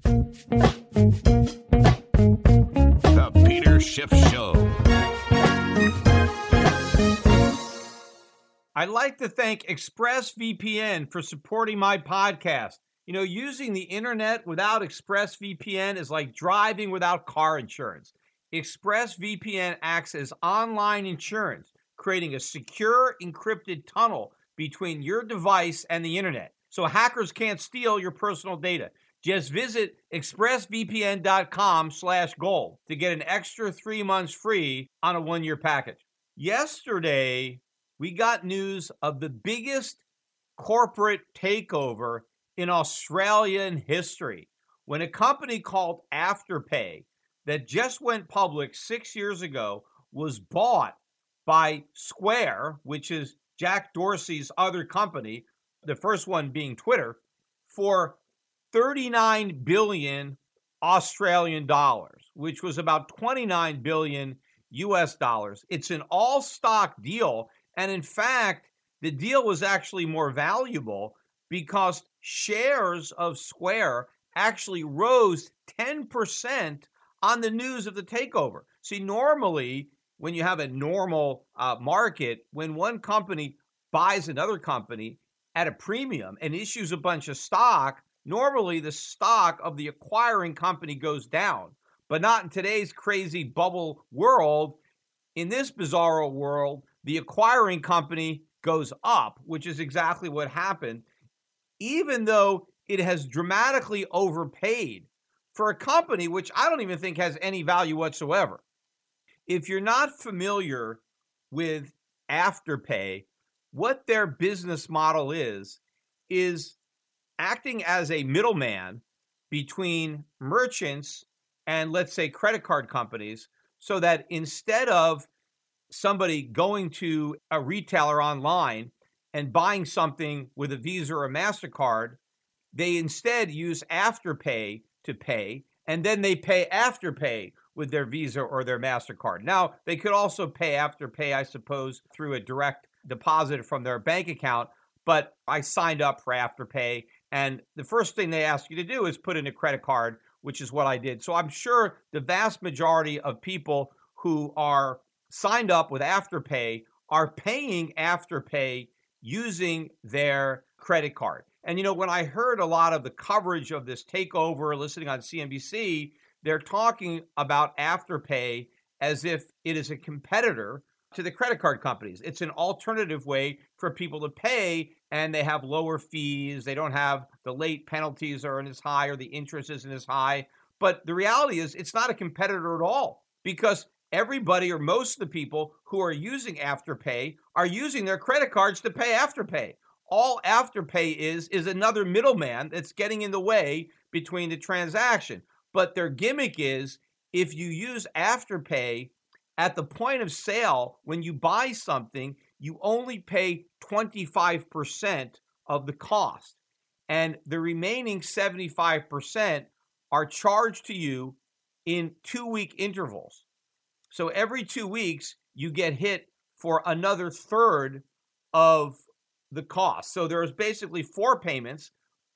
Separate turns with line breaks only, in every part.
The Peter Schiff Show.
I'd like to thank ExpressVPN for supporting my podcast. You know, using the internet without ExpressVPN is like driving without car insurance. ExpressVPN acts as online insurance, creating a secure, encrypted tunnel between your device and the internet, so hackers can't steal your personal data. Just visit expressvpn.com/gold to get an extra 3 months free on a 1-year package. Yesterday, we got news of the biggest corporate takeover in Australian history when a company called Afterpay that just went public 6 years ago was bought by Square, which is Jack Dorsey's other company, the first one being Twitter, for 39 billion Australian dollars, which was about 29 billion US dollars. It's an all-stock deal, and in fact, the deal was actually more valuable because shares of Square actually rose 10% on the news of the takeover. See, normally, when you have a normal market, when one company buys another company at a premium and issues a bunch of stock, normally the stock of the acquiring company goes down, but not in today's crazy bubble world. In this bizarro world, the acquiring company goes up, which is exactly what happened, even though it has dramatically overpaid for a company which I don't even think has any value whatsoever. If you're not familiar with Afterpay, what their business model is acting as a middleman between merchants and, let's say, credit card companies, so that instead of somebody going to a retailer online and buying something with a Visa or a MasterCard, they instead use Afterpay to pay, and then they pay Afterpay with their Visa or their MasterCard. Now, they could also pay Afterpay, I suppose, through a direct deposit from their bank account, but I signed up for Afterpay, and the first thing they ask you to do is put in a credit card, which is what I did. So I'm sure the vast majority of people who are signed up with Afterpay are paying Afterpay using their credit card. And, you know, when I heard a lot of the coverage of this takeover, listening on CNBC, they're talking about Afterpay as if it is a competitor to the credit card companies. It's an alternative way for people to pay, and they have lower fees. They don't have the late penalties aren't as high, or the interest isn't as high. But the reality is it's not a competitor at all, because everybody, or most of the people who are using Afterpay, are using their credit cards to pay Afterpay. All Afterpay is another middleman that's getting in the way between the transaction. But their gimmick is, if you use Afterpay at the point of sale, when you buy something, you only pay 25% of the cost. And the remaining 75% are charged to you in 2-week intervals. So every 2 weeks, you get hit for another third of the cost. So there's basically 4 payments.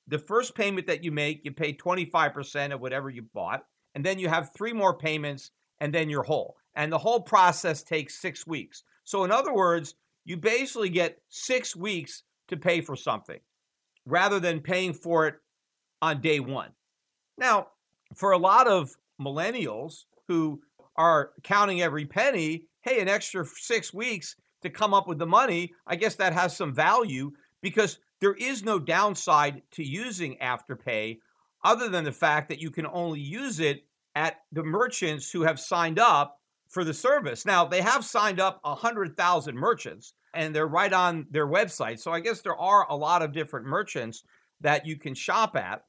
The first payment that you make, you pay 25% of whatever you bought. And then you have 3 more payments, and then you're whole. And the whole process takes 6 weeks. So in other words, you basically get 6 weeks to pay for something rather than paying for it on day one. Now, for a lot of millennials who are counting every penny, hey, an extra 6 weeks to come up with the money, I guess that has some value, because there is no downside to using Afterpay other than the fact that you can only use it at the merchants who have signed up for the service. Now, they have signed up 100,000 merchants, and they're right on their website. So I guess there are a lot of different merchants that you can shop at.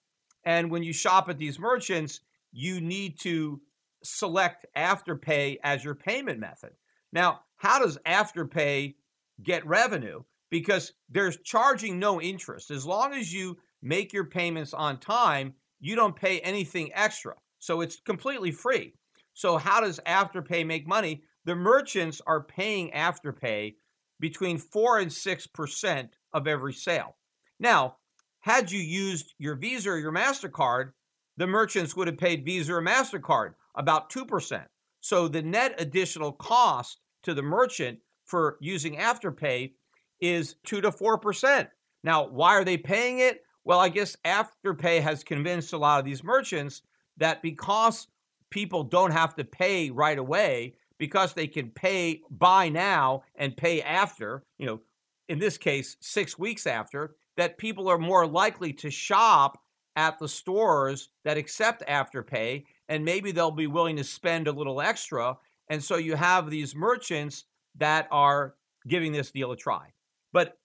And when you shop at these merchants, you need to select Afterpay as your payment method. Now, how does Afterpay get revenue? Because they're charging no interest. As long as you make your payments on time, you don't pay anything extra. So it's completely free. So how does Afterpay make money? The merchants are paying Afterpay between 4 and 6% of every sale. Now, had you used your Visa or your MasterCard, the merchants would have paid Visa or MasterCard about 2%. So the net additional cost to the merchant for using Afterpay is 2 to 4%. Now, why are they paying it? Well, I guess Afterpay has convinced a lot of these merchants that because people don't have to pay right away, because they can pay buy now and pay after, in this case, 6 weeks after, that people are more likely to shop at the stores that accept Afterpay, and maybe they'll be willing to spend a little extra. And so you have these merchants that are giving this deal a try. But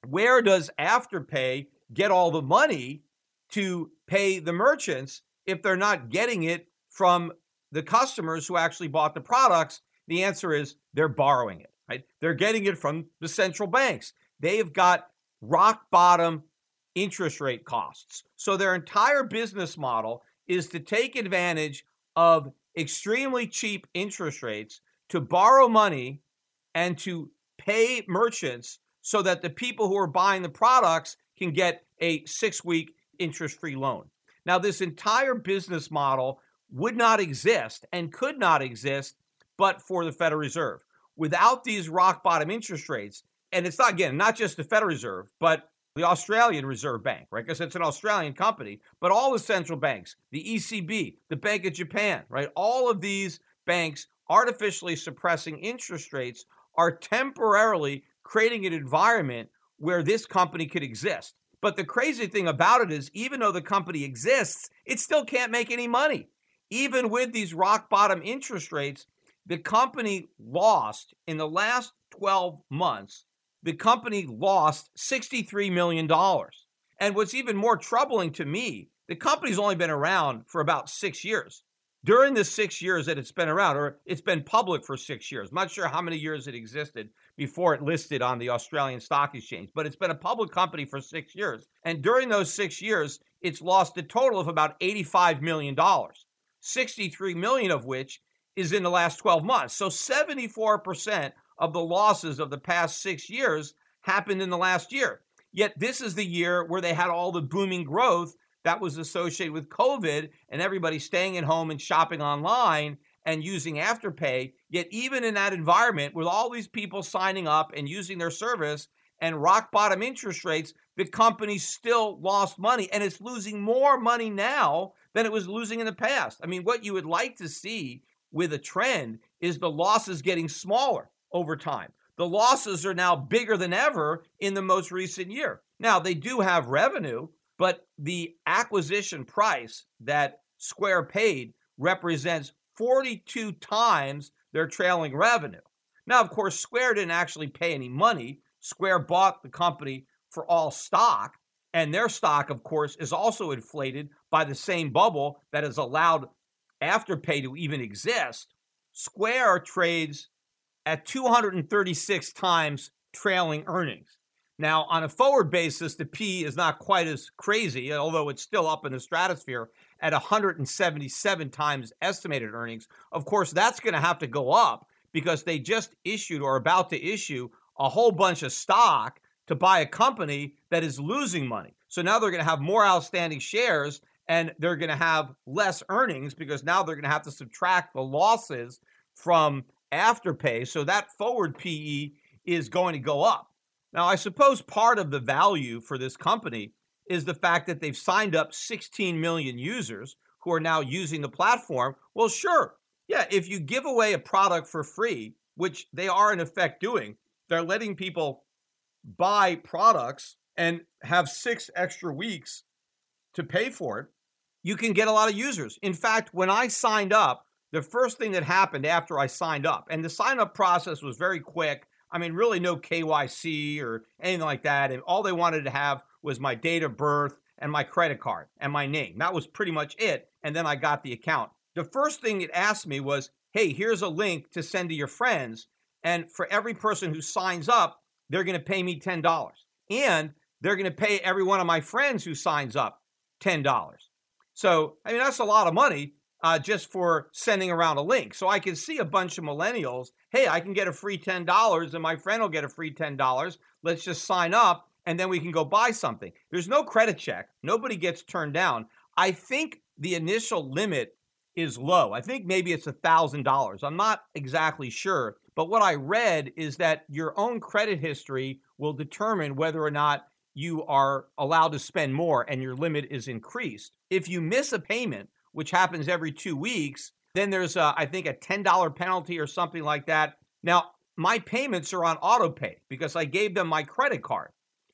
where does Afterpay get all the money to pay the merchants if they're not getting it from the customers who actually bought the products? The answer is they're borrowing it, right? They're getting it from the central banks. They've got rock bottom interest rate costs. So their entire business model is to take advantage of extremely cheap interest rates to borrow money and to pay merchants so that the people who are buying the products can get a 6-week interest-free loan. Now, this entire business model would not exist and could not exist but for the Federal Reserve. Without these rock bottom interest rates, and it's not, again, not just the Federal Reserve, but the Australian Reserve Bank, right? Because it's an Australian company, but all the central banks, the ECB, the Bank of Japan, right? All of these banks artificially suppressing interest rates are temporarily creating an environment where this company could exist. But the crazy thing about it is, even though the company exists, it still can't make any money. Even with these rock bottom interest rates, the company lost in the last 12 months, the company lost $63 million. And what's even more troubling to me, the company's only been around for about 6 years. During the 6 years that it's been around, or it's been public for 6 years, I'm not sure how many years it existed before it listed on the Australian Stock Exchange, but it's been a public company for 6 years. And during those 6 years, it's lost a total of about $85 million, 63 million of which is in the last 12 months. So 74% of the losses of the past 6 years happened in the last year. Yet this is the year where they had all the booming growth that was associated with COVID and everybody staying at home and shopping online and using Afterpay. Yet even in that environment, with all these people signing up and using their service and rock bottom interest rates, the company still lost money, and it's losing more money now than it was losing in the past. I mean, what you would like to see with a trend is the losses getting smaller over time. The losses are now bigger than ever in the most recent year. Now, they do have revenue, but the acquisition price that Square paid represents 42 times their trailing revenue. Now, of course, Square didn't actually pay any money. Square bought the company for all stock, and their stock, of course, is also inflated by the same bubble that has allowed Afterpay to even exist. Square trades at 236 times trailing earnings. Now, on a forward basis, the P is not quite as crazy, although it's still up in the stratosphere at 177 times estimated earnings. Of course, that's going to have to go up because they just issued or are about to issue a whole bunch of stock to buy a company that is losing money. So now they're going to have more outstanding shares and they're going to have less earnings because now they're going to have to subtract the losses from Afterpay. So that forward PE is going to go up. Now, I suppose part of the value for this company is the fact that they've signed up 16 million users who are now using the platform. Well, sure. Yeah, if you give away a product for free, which they are in effect doing, they're letting people buy products and have 6 extra weeks to pay for it. You can get a lot of users. In fact, when I signed up, the first thing that happened after I signed up, and the sign-up process was very quick. I mean, really no KYC or anything like that. And all they wanted to have was my date of birth and my credit card and my name. That was pretty much it. And then I got the account. The first thing it asked me was, hey, here's a link to send to your friends. And for every person who signs up, they're going to pay me $10. And they're going to pay every one of my friends who signs up $10. So, I mean, that's a lot of money just for sending around a link. So I can see a bunch of millennials, hey, I can get a free $10 and my friend will get a free $10. Let's just sign up and then we can go buy something. There's no credit check. Nobody gets turned down. I think the initial limit is low. I think maybe it's $1,000. I'm not exactly sure. But what I read is that your own credit history will determine whether or not you are allowed to spend more and your limit is increased. If you miss a payment, which happens every 2 weeks, then there's, I think, a $10 penalty or something like that. Now, my payments are on auto pay because I gave them my credit card.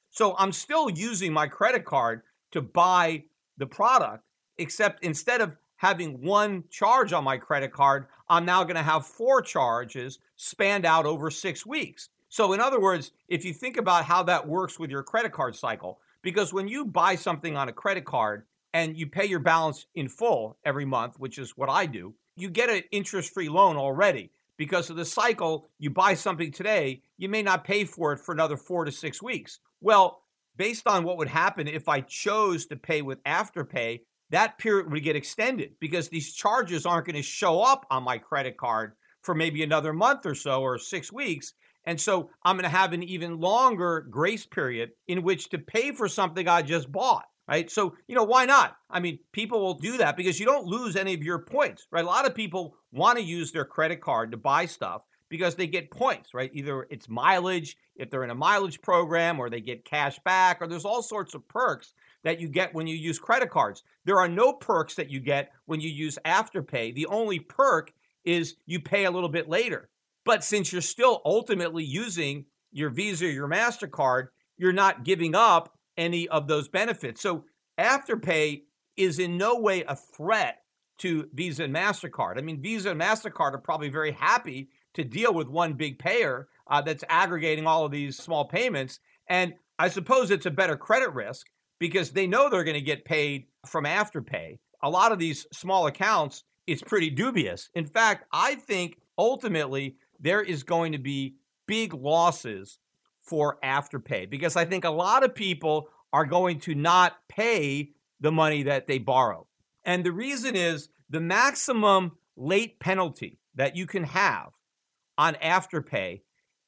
So I'm still using my credit card to buy the product, except instead of having one charge on my credit card, I'm now going to have 4 charges spanned out over 6 weeks. So in other words, if you think about how that works with your credit card cycle, because when you buy something on a credit card and you pay your balance in full every month, which is what I do, you get an interest-free loan already. Because of the cycle, you buy something today, you may not pay for it for another 4 to 6 weeks. Well, based on what would happen if I chose to pay with Afterpay, that period would get extended because these charges aren't going to show up on my credit card for maybe another month or so or 6 weeks. And so I'm going to have an even longer grace period in which to pay for something I just bought, right? So, why not? I mean, people will do that because you don't lose any of your points, right? A lot of people want to use their credit card to buy stuff because they get points, right? Either it's mileage, if they're in a mileage program, or they get cash back, or there's all sorts of perks that you get when you use credit cards. There are no perks that you get when you use Afterpay. The only perk is you pay a little bit later. But since you're still ultimately using your Visa or your MasterCard, you're not giving up any of those benefits. So Afterpay is in no way a threat to Visa and MasterCard. I mean, Visa and MasterCard are probably very happy to deal with one big payer that's aggregating all of these small payments. And I suppose it's a better credit risk because they know they're going to get paid from Afterpay. A lot of these small accounts, it's pretty dubious. In fact, I think ultimately there is going to be big losses for Afterpay because I think a lot of people are going to not pay the money that they borrow. And the reason is the maximum late penalty that you can have on Afterpay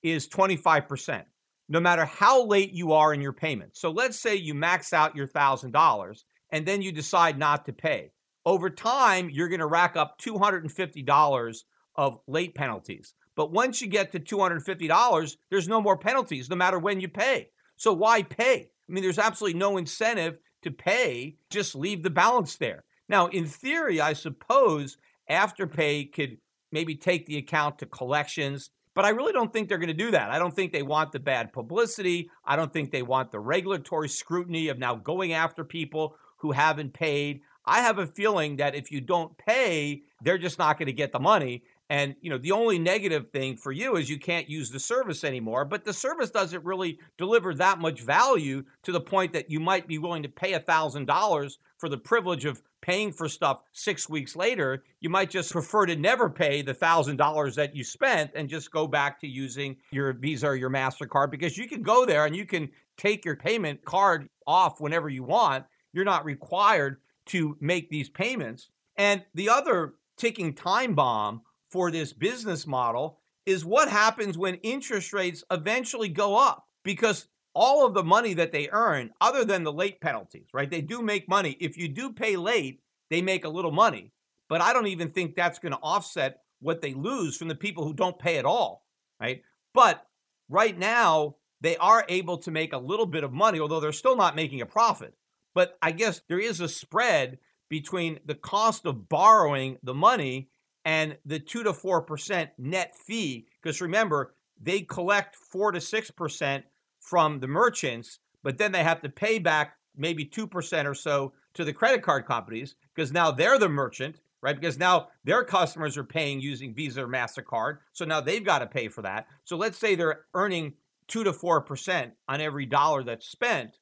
is 25%, no matter how late you are in your payment. So let's say you max out your $1,000 and then you decide not to pay. Over time, you're going to rack up $250 of late penalties. But once you get to $250, there's no more penalties, no matter when you pay. So why pay? I mean, there's absolutely no incentive to pay. Just leave the balance there. Now, in theory, I suppose Afterpay could maybe take the account to collections, but I really don't think they're going to do that. I don't think they want the bad publicity. I don't think they want the regulatory scrutiny of now going after people who haven't paid. I have a feeling that if you don't pay, they're just not going to get the money. And, the only negative thing for you is you can't use the service anymore, but the service doesn't really deliver that much value to the point that you might be willing to pay $1,000 for the privilege of paying for stuff 6 weeks later. You might just prefer to never pay the $1,000 that you spent and just go back to using your Visa or your MasterCard because you can go there and you can take your payment card off whenever you want. You're not required to make these payments. And the other ticking time bomb for this business model is what happens when interest rates eventually go up, because all of the money that they earn, other than the late penalties, right? They do make money. If you do pay late, they make a little money, but I don't even think that's going to offset what they lose from the people who don't pay at all, right? But right now, they are able to make a little bit of money, although they're still not making a profit. But I guess there is a spread between the cost of borrowing the money and the 2 to 4% net fee, because remember, they collect 4 to 6% from the merchants, but then they have to pay back maybe 2% or so to the credit card companies because now they're the merchant, right? Because now their customers are paying using Visa or MasterCard, so now they've got to pay for that. So let's say they're earning 2 to 4% on every dollar that's spent,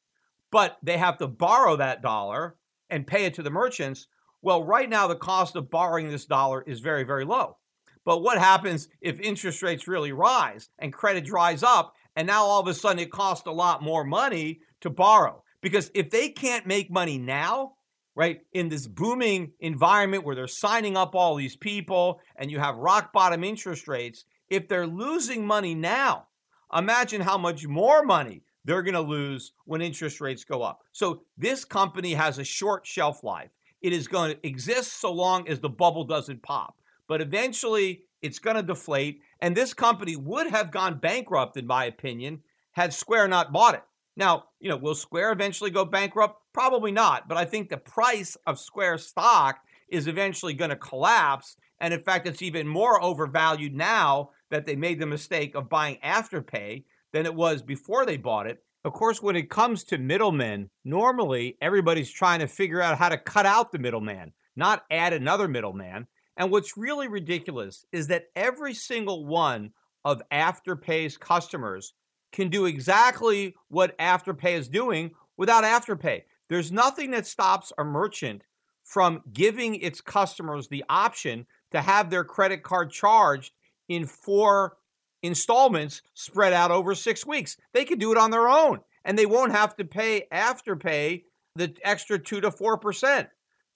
but they have to borrow that dollar and pay it to the merchants. Well, right now, the cost of borrowing this dollar is very, very low. But what happens if interest rates really rise and credit dries up, and now all of a sudden it costs a lot more money to borrow? Because if they can't make money now, right, in this booming environment where they're signing up all these people and you have rock bottom interest rates, if they're losing money now, imagine how much more money they're going to lose when interest rates go up. So this company has a short shelf life. it is going to exist so long as the bubble doesn't pop. But eventually, it's going to deflate. And this company would have gone bankrupt, in my opinion, had Square not bought it. Now, will Square eventually go bankrupt? Probably not. But I think the price of Square stock is eventually going to collapse. And in fact, it's even more overvalued now that they made the mistake of buying Afterpay than it was before they bought it. Of course, when it comes to middlemen, normally everybody's trying to figure out how to cut out the middleman, not add another middleman. And what's really ridiculous is that every single one of Afterpay's customers can do exactly what Afterpay is doing without Afterpay. There's nothing that stops a merchant from giving its customers the option to have their credit card charged in 4 installments spread out over 6 weeks. They can do it on their own, and they won't have to pay Afterpay the extra 2 to 4%.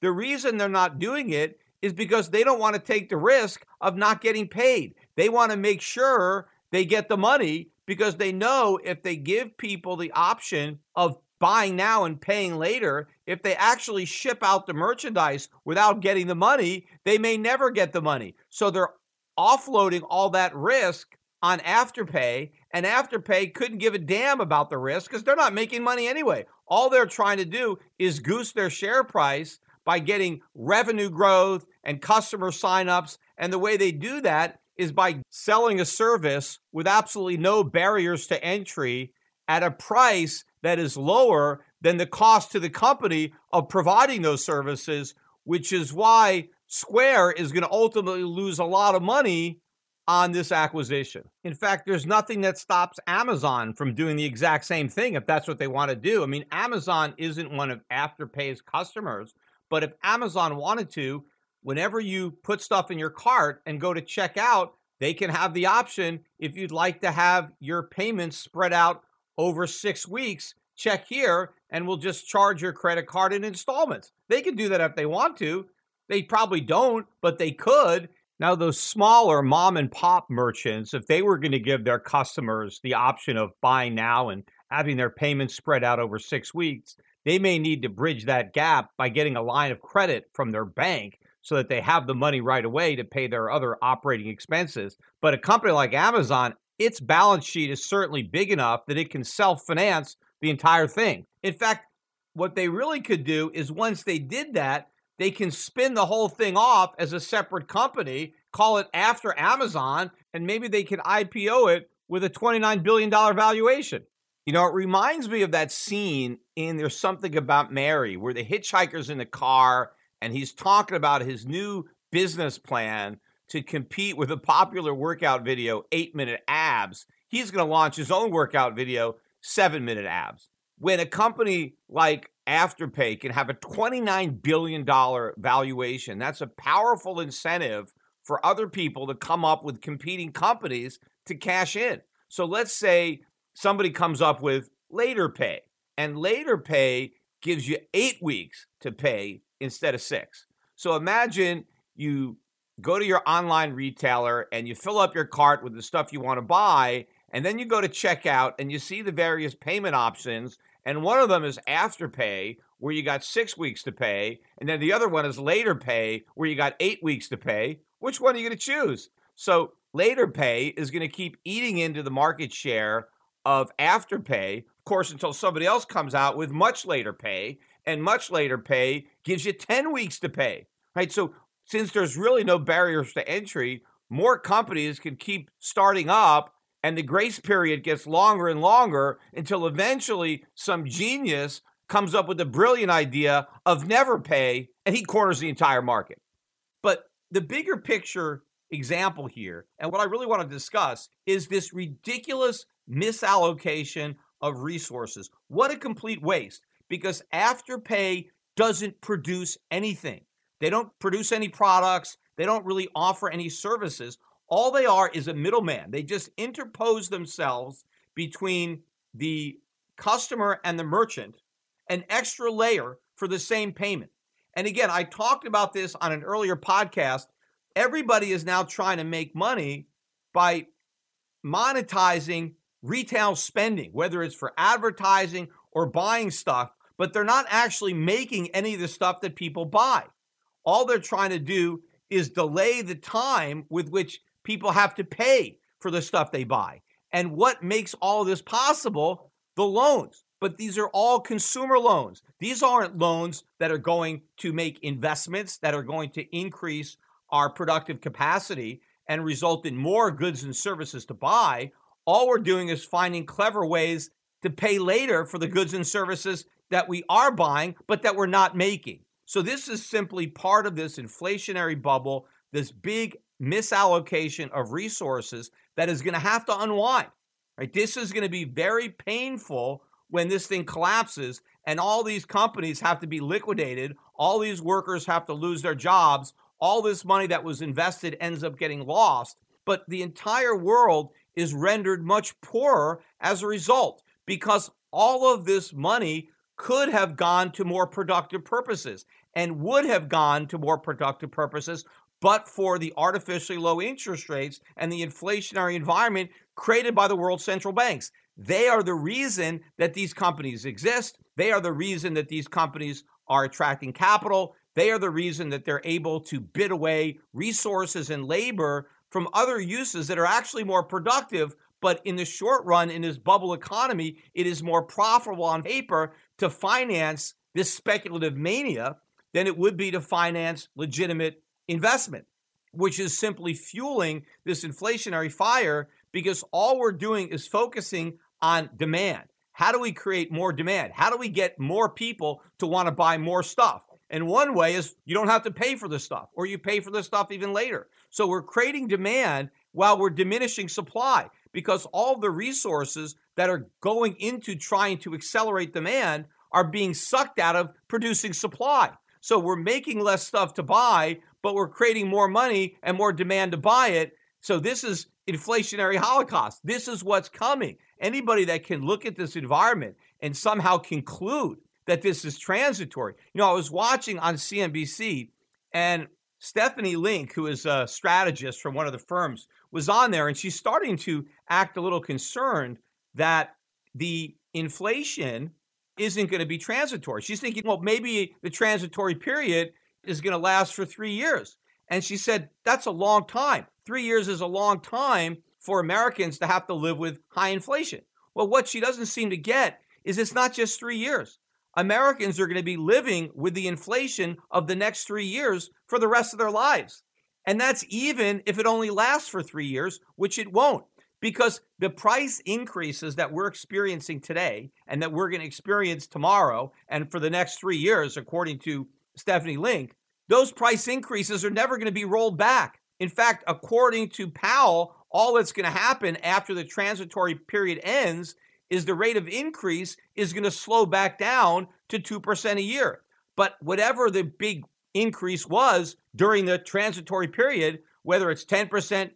The reason they're not doing it is because they don't want to take the risk of not getting paid. They want to make sure they get the money because they know if they give people the option of buying now and paying later, if they actually ship out the merchandise without getting the money, they may never get the money. So they're offloading all that risk on Afterpay, and Afterpay couldn't give a damn about the risk because they're not making money anyway. All they're trying to do is goose their share price by getting revenue growth and customer signups. And the way they do that is by selling a service with absolutely no barriers to entry at a price that is lower than the cost to the company of providing those services, which is why Square is going to ultimately lose a lot of money on this acquisition. In fact, there's nothing that stops Amazon from doing the exact same thing if that's what they want to do. I mean, Amazon isn't one of Afterpay's customers, but if Amazon wanted to, whenever you put stuff in your cart and go to check out, they can have the option, if you'd like to have your payments spread out over 6 weeks, check here, and we'll just charge your credit card in installments. They can do that if they want to. They probably don't, but they could. Now, those smaller mom and pop merchants, if they were going to give their customers the option of buying now and having their payments spread out over 6 weeks, they may need to bridge that gap by getting a line of credit from their bank so that they have the money right away to pay their other operating expenses. But a company like Amazon, its balance sheet is certainly big enough that it can self-finance the entire thing. In fact, what they really could do is once they did that, they can spin the whole thing off as a separate company, call it After Amazon, and maybe they could IPO it with a $29 billion valuation. It reminds me of that scene in There's Something About Mary, where the hitchhiker's in the car and he's talking about his new business plan to compete with a popular workout video, 8-minute abs. He's going to launch his own workout video, 7-minute abs. When a company like Afterpay can have a $29 billion valuation, that's a powerful incentive for other people to come up with competing companies to cash in. So let's say somebody comes up with LaterPay, and LaterPay gives you 8 weeks to pay instead of 6. So imagine you go to your online retailer and you fill up your cart with the stuff you want to buy, and then you go to checkout and you see the various payment options, and one of them is Afterpay, where you got 6 weeks to pay, and then the other one is LaterPay, where you got 8 weeks to pay. Which one are you going to choose? So LaterPay is going to keep eating into the market share of Afterpay, of course, until somebody else comes out with much later pay, and much later pay gives you 10 weeks to pay, right? So since there's really no barriers to entry, more companies can keep starting up, and the grace period gets longer and longer until eventually some genius comes up with a brilliant idea of never pay, and he corners the entire market. But the bigger picture example here, and what I really want to discuss, is this ridiculous misallocation of resources. What a complete waste, because Afterpay doesn't produce anything. They don't produce any products. They don't really offer any services. All they are is a middleman. They just interpose themselves between the customer and the merchant, an extra layer for the same payment. And again, I talked about this on an earlier podcast. Everybody is now trying to make money by monetizing retail spending, whether it's for advertising or buying stuff. but they're not actually making any of the stuff that people buy. All they're trying to do is delay the time with which people have to pay for the stuff they buy. And what makes all of this possible? The loans. But these are all consumer loans. These aren't loans that are going to make investments that are going to increase our productive capacity and result in more goods and services to buy. All we're doing is finding clever ways to pay later for the goods and services that we are buying, but that we're not making. So this is simply part of this inflationary bubble, this big misallocation of resources that is going to have to unwind. Right? This is going to be very painful when this thing collapses and all these companies have to be liquidated, all these workers have to lose their jobs, all this money that was invested ends up getting lost, but the entire world is rendered much poorer as a result because all of this money could have gone to more productive purposes and would have gone to more productive purposes but for the artificially low interest rates and the inflationary environment created by the world central banks. They are the reason that these companies exist. They are the reason that these companies are attracting capital. They are the reason that they're able to bid away resources and labor from other uses that are actually more productive. But in the short run, in this bubble economy, it is more profitable on paper to finance this speculative mania than it would be to finance legitimate investment, which is simply fueling this inflationary fire because all we're doing is focusing on demand. How do we create more demand? How do we get more people to want to buy more stuff? And one way is you don't have to pay for the stuff, or you pay for the stuff even later. So we're creating demand while we're diminishing supply because all the resources that are going into trying to accelerate demand are being sucked out of producing supply. So we're making less stuff to buy, but we're creating more money and more demand to buy it. So this is inflationary holocaust. This is what's coming. Anybody that can look at this environment and somehow conclude that this is transitory. You know, I was watching on CNBC and Stephanie Link, who is a strategist from one of the firms, was on there and she's starting to act a little concerned that the inflation isn't going to be transitory. She's thinking, well, maybe the transitory period is going to last for 3 years. And she said, that's a long time. 3 years is a long time for Americans to have to live with high inflation. Well, what she doesn't seem to get is it's not just 3 years. Americans are going to be living with the inflation of the next 3 years for the rest of their lives. And that's even if it only lasts for 3 years, which it won't. Because the price increases that we're experiencing today and that we're going to experience tomorrow and for the next 3 years, according to Stephanie Link, those price increases are never going to be rolled back. In fact, according to Powell, all that's going to happen after the transitory period ends is the rate of increase is going to slow back down to 2% a year. But whatever the big increase was during the transitory period, whether it's 10%,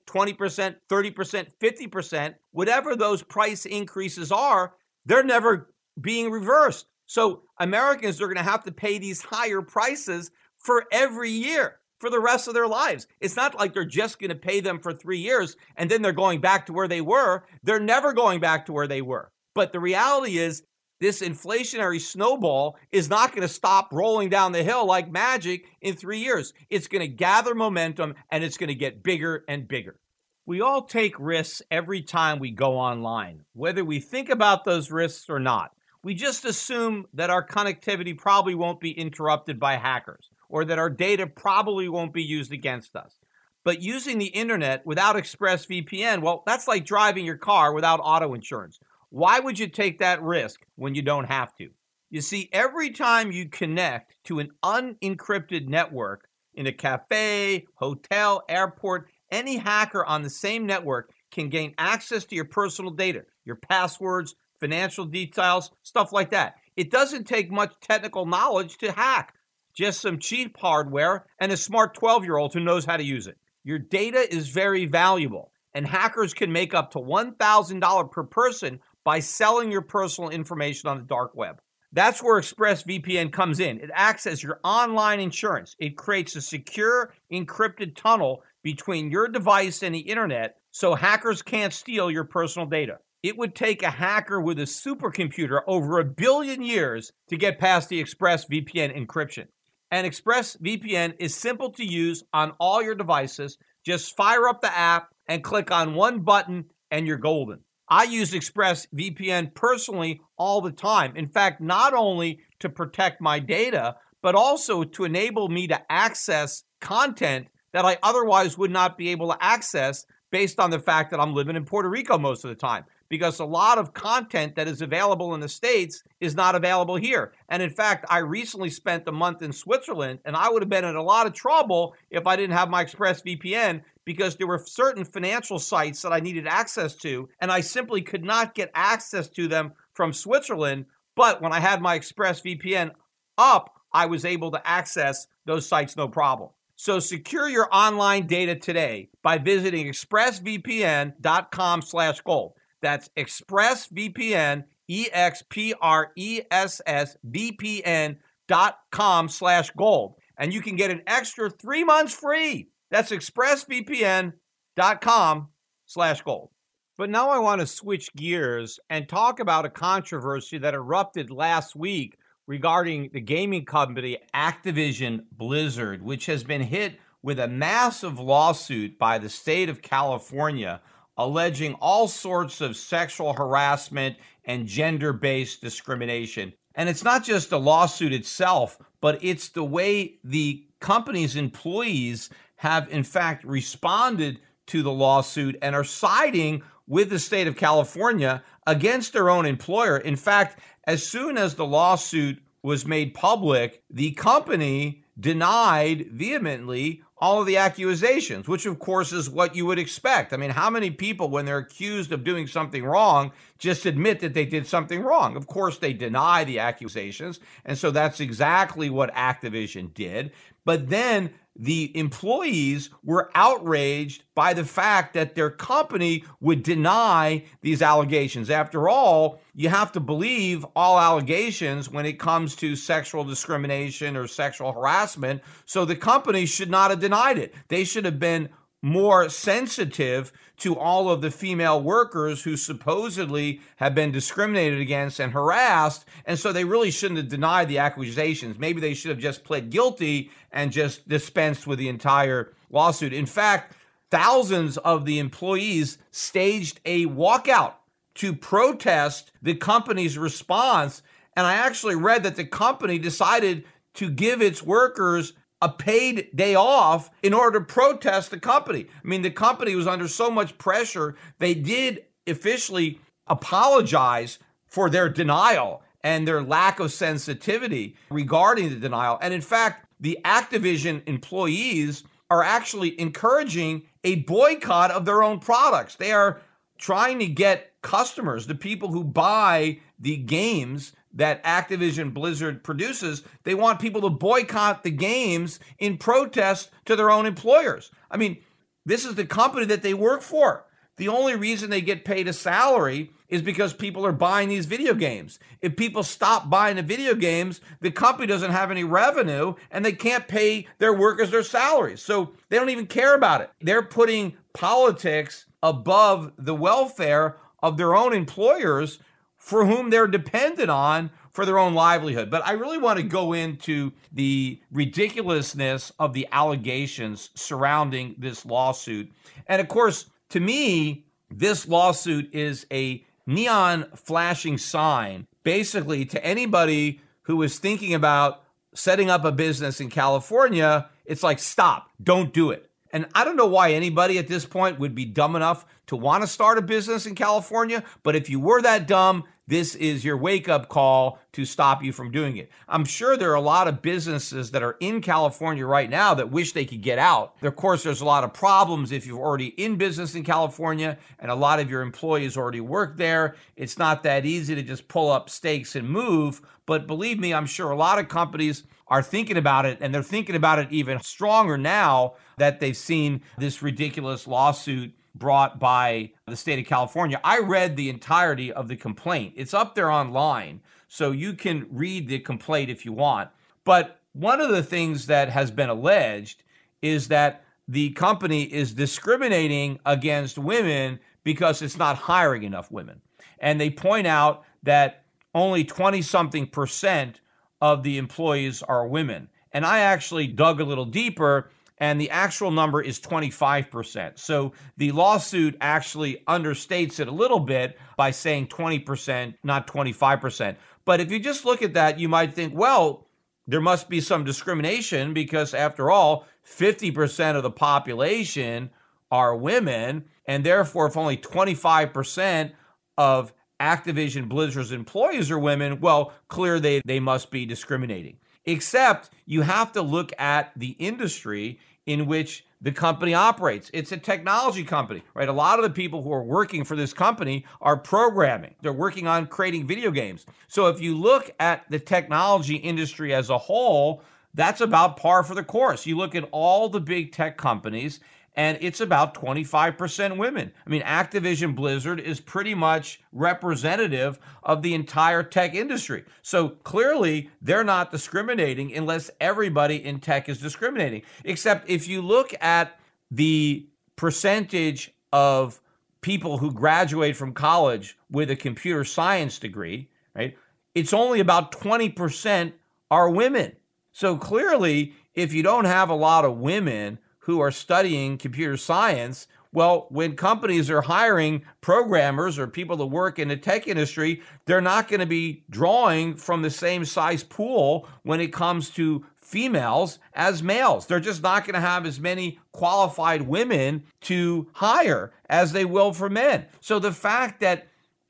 20%, 30%, 50%, whatever those price increases are, they're never being reversed. So Americans are going to have to pay these higher prices for every year for the rest of their lives. It's not like they're just going to pay them for 3 years and then they're going back to where they were. They're never going back to where they were. But the reality is this inflationary snowball is not going to stop rolling down the hill like magic in 3 years. It's going to gather momentum and it's going to get bigger and bigger. We all take risks every time we go online, whether we think about those risks or not. We just assume that our connectivity probably won't be interrupted by hackers or that our data probably won't be used against us. But using the internet without ExpressVPN, well, that's like driving your car without auto insurance. Why would you take that risk when you don't have to? You see, every time you connect to an unencrypted network in a cafe, hotel, airport, any hacker on the same network can gain access to your personal data, your passwords, financial details, stuff like that. It doesn't take much technical knowledge to hack, just some cheap hardware and a smart 12-year-old who knows how to use it. Your data is very valuable, and hackers can make up to $1,000 per person by selling your personal information on the dark web. That's where ExpressVPN comes in. It acts as your online insurance. It creates a secure, encrypted tunnel between your device and the internet so hackers can't steal your personal data. It would take a hacker with a supercomputer over 1 billion years to get past the ExpressVPN encryption. And ExpressVPN is simple to use on all your devices. Just fire up the app and click on one button and you're golden. I use ExpressVPN personally all the time. In fact, not only to protect my data, but also to enable me to access content that I otherwise would not be able to access based on the fact that I'm living in Puerto Rico most of the time. Because a lot of content that is available in the States is not available here. And in fact, I recently spent a month in Switzerland, and I would have been in a lot of trouble if I didn't have my ExpressVPN, because there were certain financial sites that I needed access to, and I simply could not get access to them from Switzerland. But when I had my ExpressVPN up, I was able to access those sites no problem. So secure your online data today by visiting expressvpn.com/gold. That's ExpressVPN, ExpressVPN.com/gold. And you can get an extra 3 months free. That's expressvpn.com/gold. But now I want to switch gears and talk about a controversy that erupted last week regarding the gaming company Activision Blizzard, which has been hit with a massive lawsuit by the state of California alleging all sorts of sexual harassment and gender-based discrimination. And it's not just the lawsuit itself, but it's the way the company's employees have, in fact, responded to the lawsuit and are siding with the state of California against their own employer. In fact, as soon as the lawsuit was made public, the company denied vehemently all of the accusations, which of course is what you would expect. I mean, how many people, when they're accused of doing something wrong, just admit that they did something wrong? Of course, they deny the accusations. And so that's exactly what Activision did. But then the employees were outraged by the fact that their company would deny these allegations. After all, you have to believe all allegations when it comes to sexual discrimination or sexual harassment. So the company should not have denied it. They should have been more sensitive to all of the female workers who supposedly have been discriminated against and harassed. And so they really shouldn't have denied the accusations. Maybe they should have just pled guilty and just dispensed with the entire lawsuit. In fact, thousands of the employees staged a walkout to protest the company's response. And I actually read that the company decided to give its workers a paid day off in order to protest the company. I mean, the company was under so much pressure, they did officially apologize for their denial and their lack of sensitivity regarding the denial. And in fact, the Activision employees are actually encouraging a boycott of their own products. They are trying to get customers, the people who buy the games that Activision Blizzard produces, they want people to boycott the games in protest to their own employers. I mean, this is the company that they work for. The only reason they get paid a salary is because people are buying these video games. If people stop buying the video games, the company doesn't have any revenue and they can't pay their workers their salaries. So they don't even care about it. They're putting politics above the welfare of their own employers for whom they're dependent on for their own livelihood. But I really want to go into the ridiculousness of the allegations surrounding this lawsuit. And of course, to me, this lawsuit is a neon flashing sign, basically, to anybody who is thinking about setting up a business in California. It's like, stop, don't do it. And I don't know why anybody at this point would be dumb enough to want to start a business in California. But if you were that dumb, this is your wake-up call to stop you from doing it. I'm sure there are a lot of businesses that are in California right now that wish they could get out. Of course, there's a lot of problems if you're already in business in California and a lot of your employees already work there. It's not that easy to just pull up stakes and move. But believe me, I'm sure a lot of companies are thinking about it, and they're thinking about it even stronger now that they've seen this ridiculous lawsuit brought by the state of California. I read the entirety of the complaint. It's up there online, so you can read the complaint if you want. But one of the things that has been alleged is that the company is discriminating against women because it's not hiring enough women. And they point out that only 20-something% of the employees are women. And I actually dug a little deeper, and the actual number is 25%. So the lawsuit actually understates it a little bit by saying 20%, not 25%. But if you just look at that, you might think, well, there must be some discrimination because, after all, 50% of the population are women, and therefore, if only 25% of Activision Blizzard's employees are women, well, clearly they must be discriminating. Except you have to look at the industry in which the company operates. It's a technology company, right? A lot of the people who are working for this company are programming. They're working on creating video games. So if you look at the technology industry as a whole, that's about par for the course. You look at all the big tech companies, and it's about 25% women. I mean, Activision Blizzard is pretty much representative of the entire tech industry. So clearly, they're not discriminating unless everybody in tech is discriminating. Except if you look at the percentage of people who graduate from college with a computer science degree, right, it's only about 20% are women. So clearly, if you don't have a lot of women who are studying computer science, well, when companies are hiring programmers or people to work in the tech industry, they're not going to be drawing from the same size pool when it comes to females as males. They're just not going to have as many qualified women to hire as they will for men. So the fact that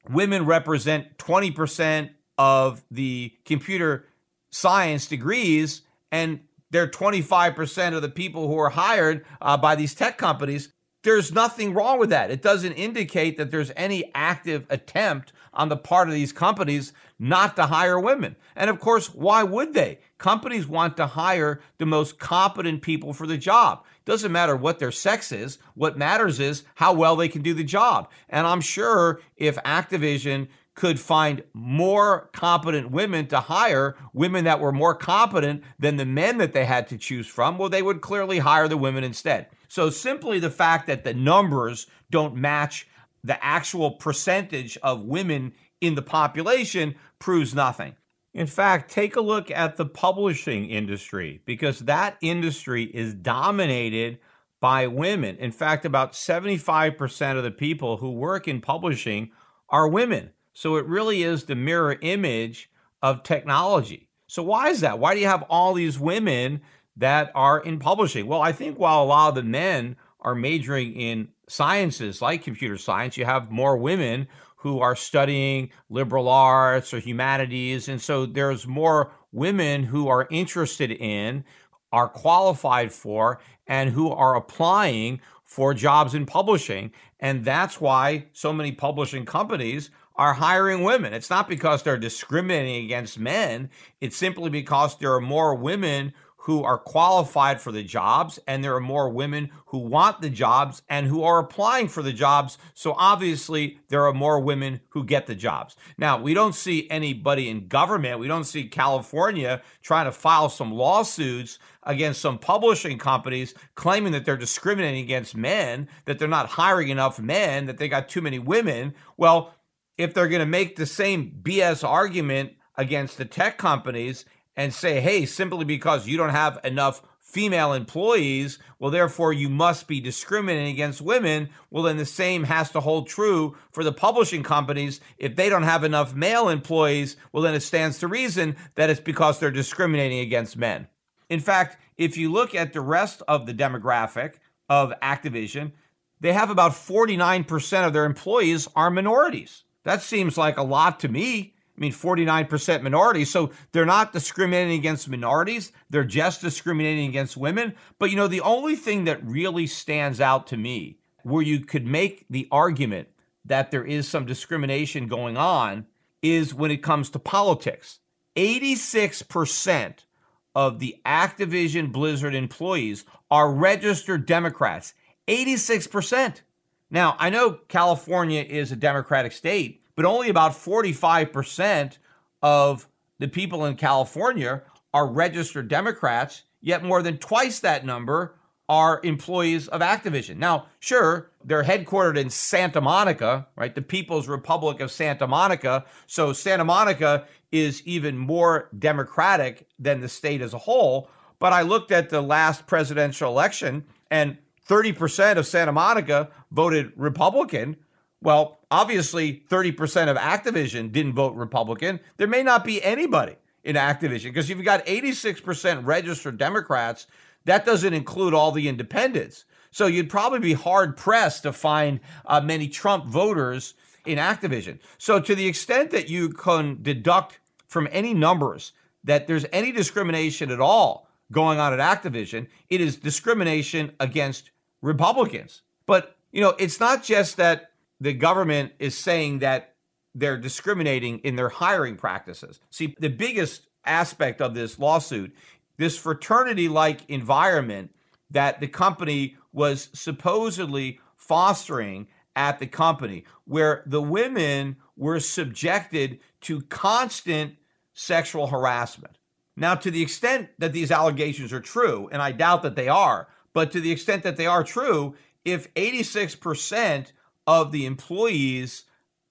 women represent 20% of the computer science degrees and they're 25% of the people who are hired by these tech companies, there's nothing wrong with that. It doesn't indicate that there's any active attempt on the part of these companies not to hire women. And of course, why would they? Companies want to hire the most competent people for the job. Doesn't matter what their sex is. What matters is how well they can do the job. And I'm sure if Activision could find more competent women to hire, women that were more competent than the men that they had to choose from, well, they would clearly hire the women instead. So simply the fact that the numbers don't match the actual percentage of women in the population proves nothing. In fact, take a look at the publishing industry, because that industry is dominated by women. In fact, about 75% of the people who work in publishing are women. So it really is the mirror image of technology. So why is that? Why do you have all these women that are in publishing? Well, I think while a lot of the men are majoring in sciences like computer science, you have more women who are studying liberal arts or humanities. And so there's more women who are interested in, are qualified for, and who are applying for jobs in publishing. And that's why so many publishing companies are hiring women. It's not because they're discriminating against men. It's simply because there are more women who are qualified for the jobs, and there are more women who want the jobs and who are applying for the jobs. So obviously, there are more women who get the jobs. Now, we don't see anybody in government. We don't see California trying to file some lawsuits against some publishing companies claiming that they're discriminating against men, that they're not hiring enough men, that they got too many women. Well, if they're going to make the same BS argument against the tech companies and say, hey, simply because you don't have enough female employees, well, therefore you must be discriminating against women, well, then the same has to hold true for the publishing companies. If they don't have enough male employees, well, then it stands to reason that it's because they're discriminating against men. In fact, if you look at the rest of the demographic of Activision, they have about 49% of their employees are minorities. That seems like a lot to me. I mean, 49% minorities. So they're not discriminating against minorities. They're just discriminating against women. But, you know, the only thing that really stands out to me where you could make the argument that there is some discrimination going on is when it comes to politics. 86% of the Activision Blizzard employees are registered Democrats. 86%. Now, I know California is a Democratic state, but only about 45% of the people in California are registered Democrats, yet more than twice that number are employees of Activision. Now, sure, they're headquartered in Santa Monica, right? The People's Republic of Santa Monica. So Santa Monica is even more Democratic than the state as a whole. But I looked at the last presidential election and 30% of Santa Monica voted Republican. Well, obviously 30% of Activision didn't vote Republican. There may not be anybody in Activision because you've got 86% registered Democrats. That doesn't include all the independents. So you'd probably be hard pressed to find many Trump voters in Activision. So to the extent that you can deduct from any numbers that there's any discrimination at all going on at Activision, it is discrimination against Republicans. But, it's not just that the government is saying that they're discriminating in their hiring practices. See, the biggest aspect of this lawsuit, this fraternity-like environment that the company was supposedly fostering at the company, where the women were subjected to constant sexual harassment. Now, to the extent that these allegations are true, and I doubt that they are, but to the extent that they are true, if 86% of the employees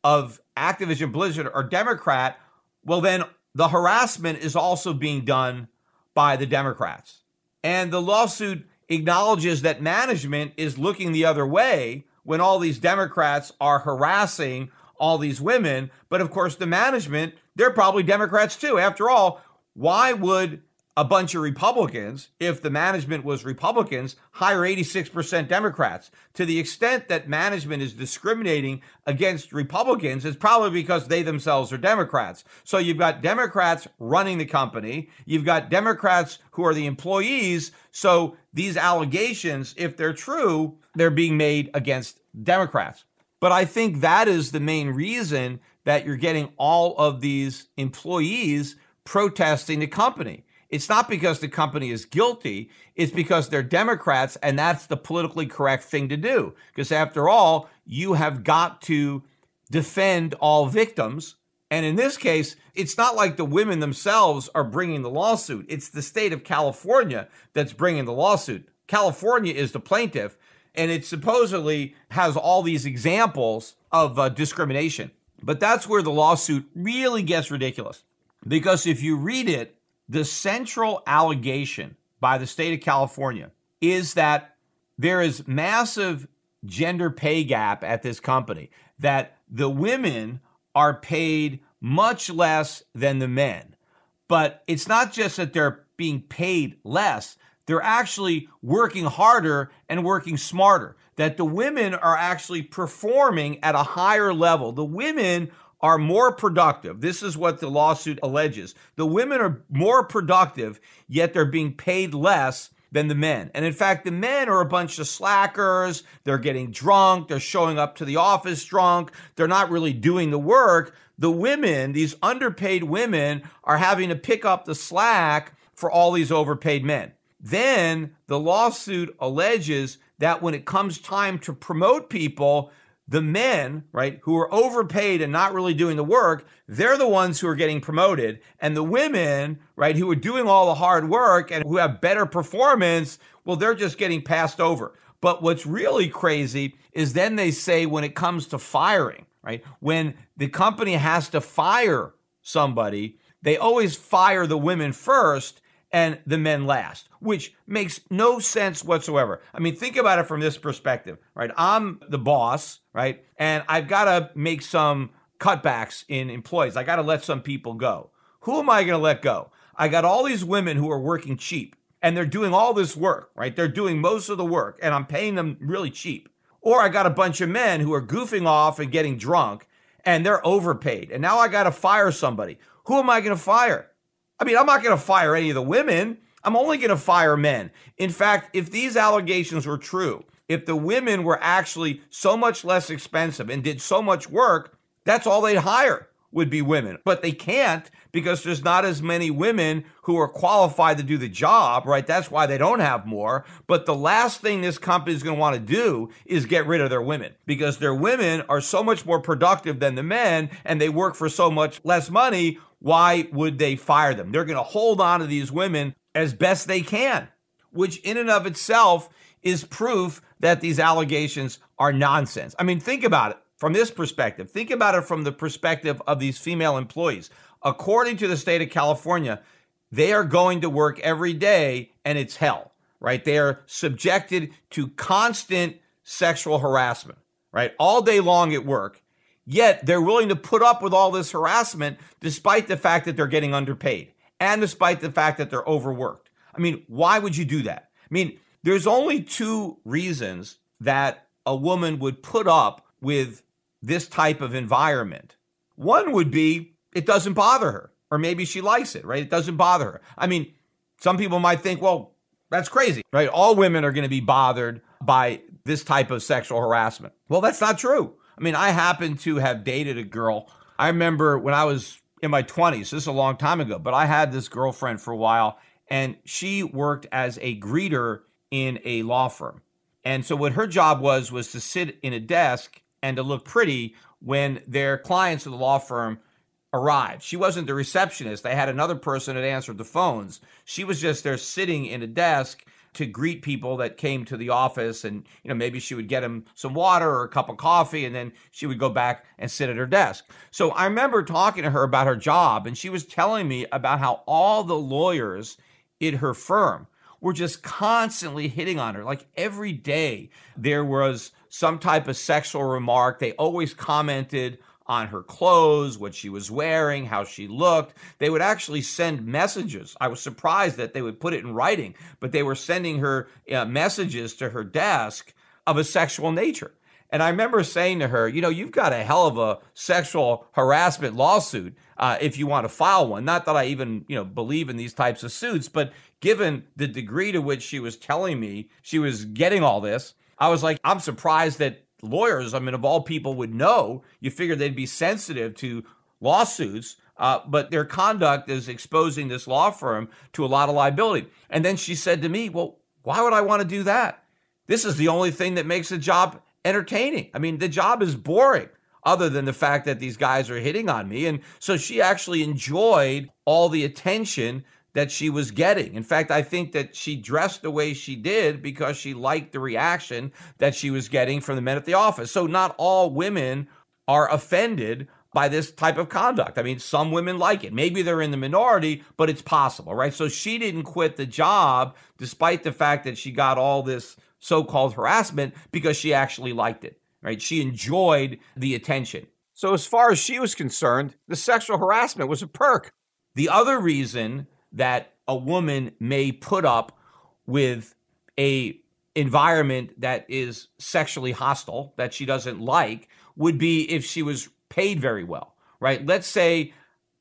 of Activision Blizzard are Democrat, well, then the harassment is also being done by the Democrats. And the lawsuit acknowledges that management is looking the other way when all these Democrats are harassing all these women. But of course, the management, they're probably Democrats too. After all, why would a bunch of Republicans, if the management was Republicans, hire 86% Democrats? To the extent that management is discriminating against Republicans, it's probably because they themselves are Democrats. So you've got Democrats running the company. You've got Democrats who are the employees. So these allegations, if they're true, they're being made against Democrats. But I think that is the main reason that you're getting all of these employees protesting the company. It's not because the company is guilty. It's because they're Democrats, and that's the politically correct thing to do. Because after all, you have got to defend all victims. And in this case, it's not like the women themselves are bringing the lawsuit. It's the state of California that's bringing the lawsuit. California is the plaintiff, and it supposedly has all these examples of discrimination. But that's where the lawsuit really gets ridiculous. Because if you read it, the central allegation by the state of California is that there is massive gender pay gap at this company, that the women are paid much less than the men. But it's not just that they're being paid less, they're actually working harder and working smarter, that the women are actually performing at a higher level. The women are more productive. This is what the lawsuit alleges. The women are more productive, yet they're being paid less than the men. And in fact, the men are a bunch of slackers. They're getting drunk. They're showing up to the office drunk. They're not really doing the work. The women, these underpaid women, are having to pick up the slack for all these overpaid men. Then the lawsuit alleges that when it comes time to promote people, the men, right, who are overpaid and not really doing the work, they're the ones who are getting promoted. And the women, right, who are doing all the hard work and who have better performance, well, they're just getting passed over. But what's really crazy is then they say when it comes to firing, right, when the company has to fire somebody, they always fire the women first and the men last, which makes no sense whatsoever. I mean, think about it from this perspective, right? I'm the boss, right? And I've got to make some cutbacks in employees. I got to let some people go. Who am I going to let go? I got all these women who are working cheap and they're doing all this work, right? They're doing most of the work and I'm paying them really cheap. Or I got a bunch of men who are goofing off and getting drunk and they're overpaid. And now I got to fire somebody. Who am I going to fire? I mean, I'm not going to fire any of the women. I'm only going to fire men. In fact, if these allegations were true, if the women were actually so much less expensive and did so much work, that's all they'd hire would be women. But they can't because there's not as many women who are qualified to do the job, right? That's why they don't have more. But the last thing this company is going to want to do is get rid of their women because their women are so much more productive than the men and they work for so much less money. Why would they fire them? They're going to hold on to these women as best they can. which in and of itself is proof that these allegations are nonsense. I mean, think about it from this perspective. Think about it from the perspective of these female employees. According to the state of California, they are going to work every day and it's hell, right? They are subjected to constant sexual harassment, right? All day long at work. Yet they're willing to put up with all this harassment despite the fact that they're getting underpaid and despite the fact that they're overworked. I mean, why would you do that? I mean, there's only two reasons that a woman would put up with this type of environment. One would be it doesn't bother her, or maybe she likes it, right? It doesn't bother her. I mean, some people might think, well, that's crazy, right? All women are going to be bothered by this type of sexual harassment. Well, that's not true. I mean, I happen to have dated a girl. I remember when I was in my 20s, this is a long time ago, but I had this girlfriend for a while, and she worked as a greeter in a law firm. And so what her job was to sit in a desk and to look pretty when their clients of the law firm arrived. She wasn't the receptionist. They had another person that answered the phones. She was just there sitting in a desk to greet people that came to the office, and maybe she would get them some water or a cup of coffee, and then she would go back and sit at her desk. So I remember talking to her about her job, and she was telling me about how all the lawyers in her firm were just constantly hitting on her. Like every day there was some type of sexual remark. They always commented on her clothes, what she was wearing, how she looked. They would actually send messages. I was surprised that they would put it in writing, but they were sending her messages to her desk of a sexual nature. And I remember saying to her, you've got a hell of a sexual harassment lawsuit if you want to file one. Not that I even, believe in these types of suits, but given the degree to which she was telling me she was getting all this, I was like, I'm surprised that lawyers, of all people, would know. You figure they'd be sensitive to lawsuits, but their conduct is exposing this law firm to a lot of liability. And then she said to me, well, why would I want to do that? This is the only thing that makes the job entertaining. I mean, the job is boring other than the fact that these guys are hitting on me. And so she actually enjoyed all the attention that she was getting. In fact, I think that she dressed the way she did because she liked the reaction that she was getting from the men at the office. So not all women are offended by this type of conduct. I mean, some women like it. Maybe they're in the minority, but it's possible, right? So she didn't quit the job despite the fact that she got all this so-called harassment because she actually liked it, right? She enjoyed the attention. So as far as she was concerned, the sexual harassment was a perk. The other reason that a woman may put up with a environment that is sexually hostile, that she doesn't like, would be if she was paid very well, right? Let's say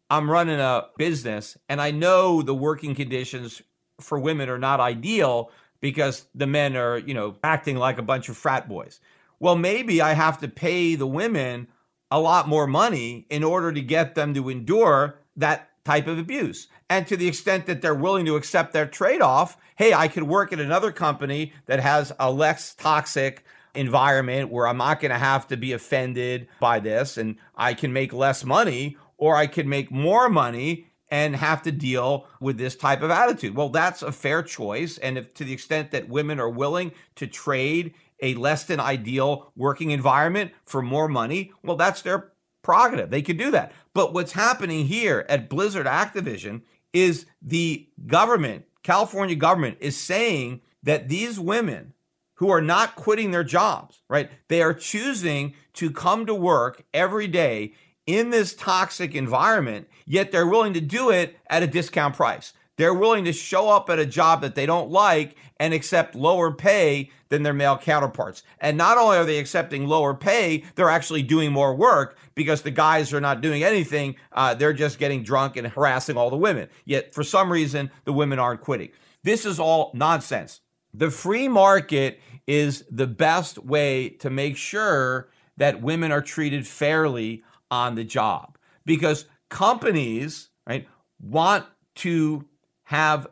I'm running a business and I know the working conditions for women are not ideal because the men are, acting like a bunch of frat boys. Well, maybe I have to pay the women a lot more money in order to get them to endure that type of abuse. And to the extent that they're willing to accept their trade-off, hey, I could work at another company that has a less toxic environment where I'm not going to have to be offended by this, and I can make less money, or I can make more money and have to deal with this type of attitude. Well, that's a fair choice. And if to the extent that women are willing to trade a less than ideal working environment for more money, well, that's their prerogative. They could do that. But what's happening here at Blizzard Activision is the government, California government, is saying that these women who are not quitting their jobs, right? They are choosing to come to work every day in this toxic environment, yet they're willing to do it at a discount price. They're willing to show up at a job that they don't like and accept lower pay than their male counterparts. And not only are they accepting lower pay, they're actually doing more work because the guys are not doing anything. They're just getting drunk and harassing all the women. Yet for some reason, the women aren't quitting. This is all nonsense. The free market is the best way to make sure that women are treated fairly on the job, because companies, right, want to have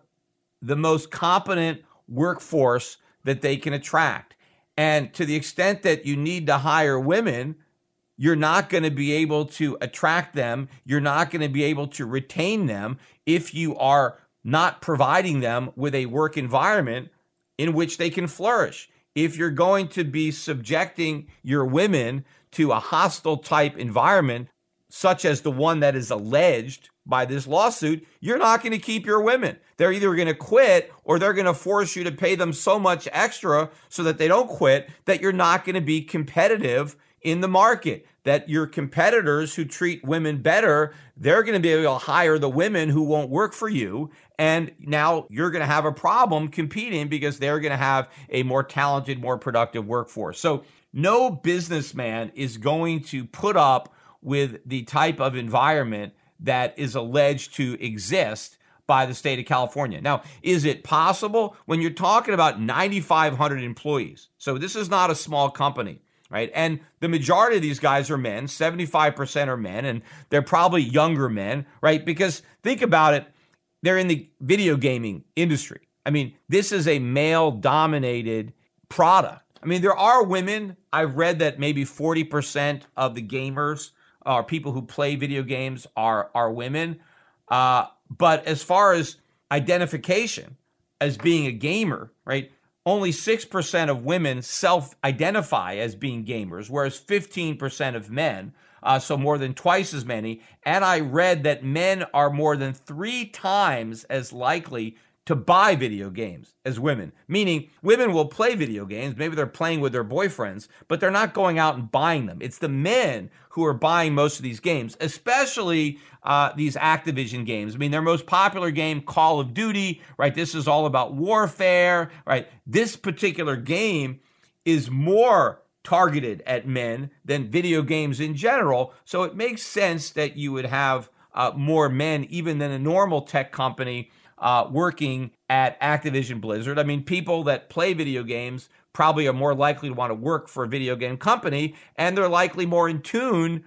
the most competent workforce that they can attract. And to the extent that you need to hire women, you're not going to be able to attract them. You're not going to be able to retain them if you are not providing them with a work environment in which they can flourish. If you're going to be subjecting your women to a hostile type environment, such as the one that is alleged by this lawsuit, you're not going to keep your women. They're either going to quit or they're going to force you to pay them so much extra so that they don't quit that you're not going to be competitive in the market, that your competitors who treat women better, they're going to be able to hire the women who won't work for you. And now you're going to have a problem competing because they're going to have a more talented, more productive workforce. So no businessman is going to put up with the type of environment that is alleged to exist by the state of California. Now, is it possible when you're talking about 9,500 employees? So this is not a small company, right? And the majority of these guys are men, 75% are men, and they're probably younger men, right? Because think about it, they're in the video gaming industry. I mean, this is a male-dominated product. I mean, there are women. I've read that maybe 40% of the gamers or people who play video games are women. But as far as identification as being a gamer, right, only 6% of women self-identify as being gamers, whereas 15% of men, so more than twice as many. And I read that men are more than 3 times as likely to buy video games as women, meaning women will play video games. Maybe they're playing with their boyfriends, but they're not going out and buying them. It's the men who are buying most of these games, especially these Activision games. I mean, their most popular game, Call of Duty, right? This is all about warfare, right? This particular game is more targeted at men than video games in general. So it makes sense that you would have more men even than a normal tech company working at Activision Blizzard. I mean, people that play video games probably are more likely to want to work for a video game company, and they're likely more in tune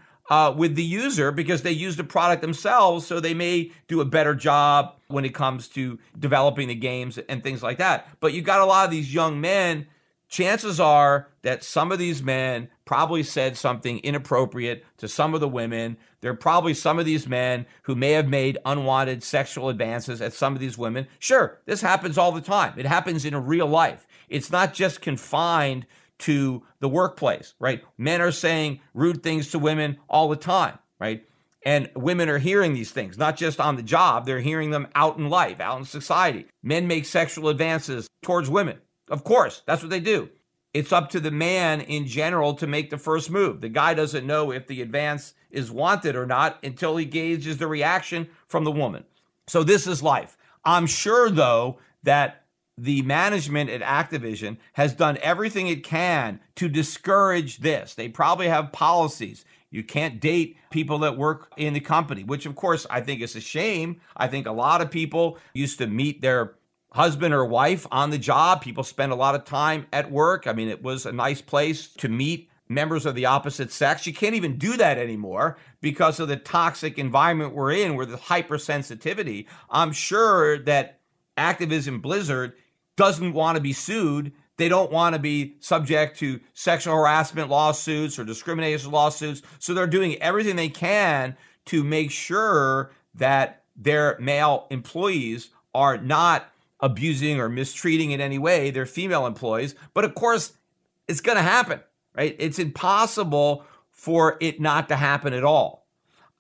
with the user because they use the product themselves, so they may do a better job when it comes to developing the games and things like that. But you got a lot of these young men. Chances are that some of these men probably said something inappropriate to some of the women. There are probably some of these men who may have made unwanted sexual advances at some of these women. Sure, this happens all the time. It happens in real life. It's not just confined to the workplace, right? Men are saying rude things to women all the time, right? And women are hearing these things, not just on the job. They're hearing them out in life, out in society. Men make sexual advances towards women. Of course, that's what they do. It's up to the man in general to make the first move. The guy doesn't know if the advance is wanted or not until he gauges the reaction from the woman. So this is life. I'm sure, though, that the management at Activision has done everything it can to discourage this. They probably have policies. You can't date people that work in the company, which, of course, I think is a shame. I think a lot of people used to meet their husband or wife on the job. People spend a lot of time at work. I mean, it was a nice place to meet members of the opposite sex. You can't even do that anymore because of the toxic environment we're in, where the hypersensitivity. I'm sure that Activision Blizzard doesn't want to be sued. They don't want to be subject to sexual harassment lawsuits or discrimination lawsuits. So they're doing everything they can to make sure that their male employees are not abusing or mistreating in any way their female employees. But of course, it's going to happen, right? It's impossible for it not to happen at all.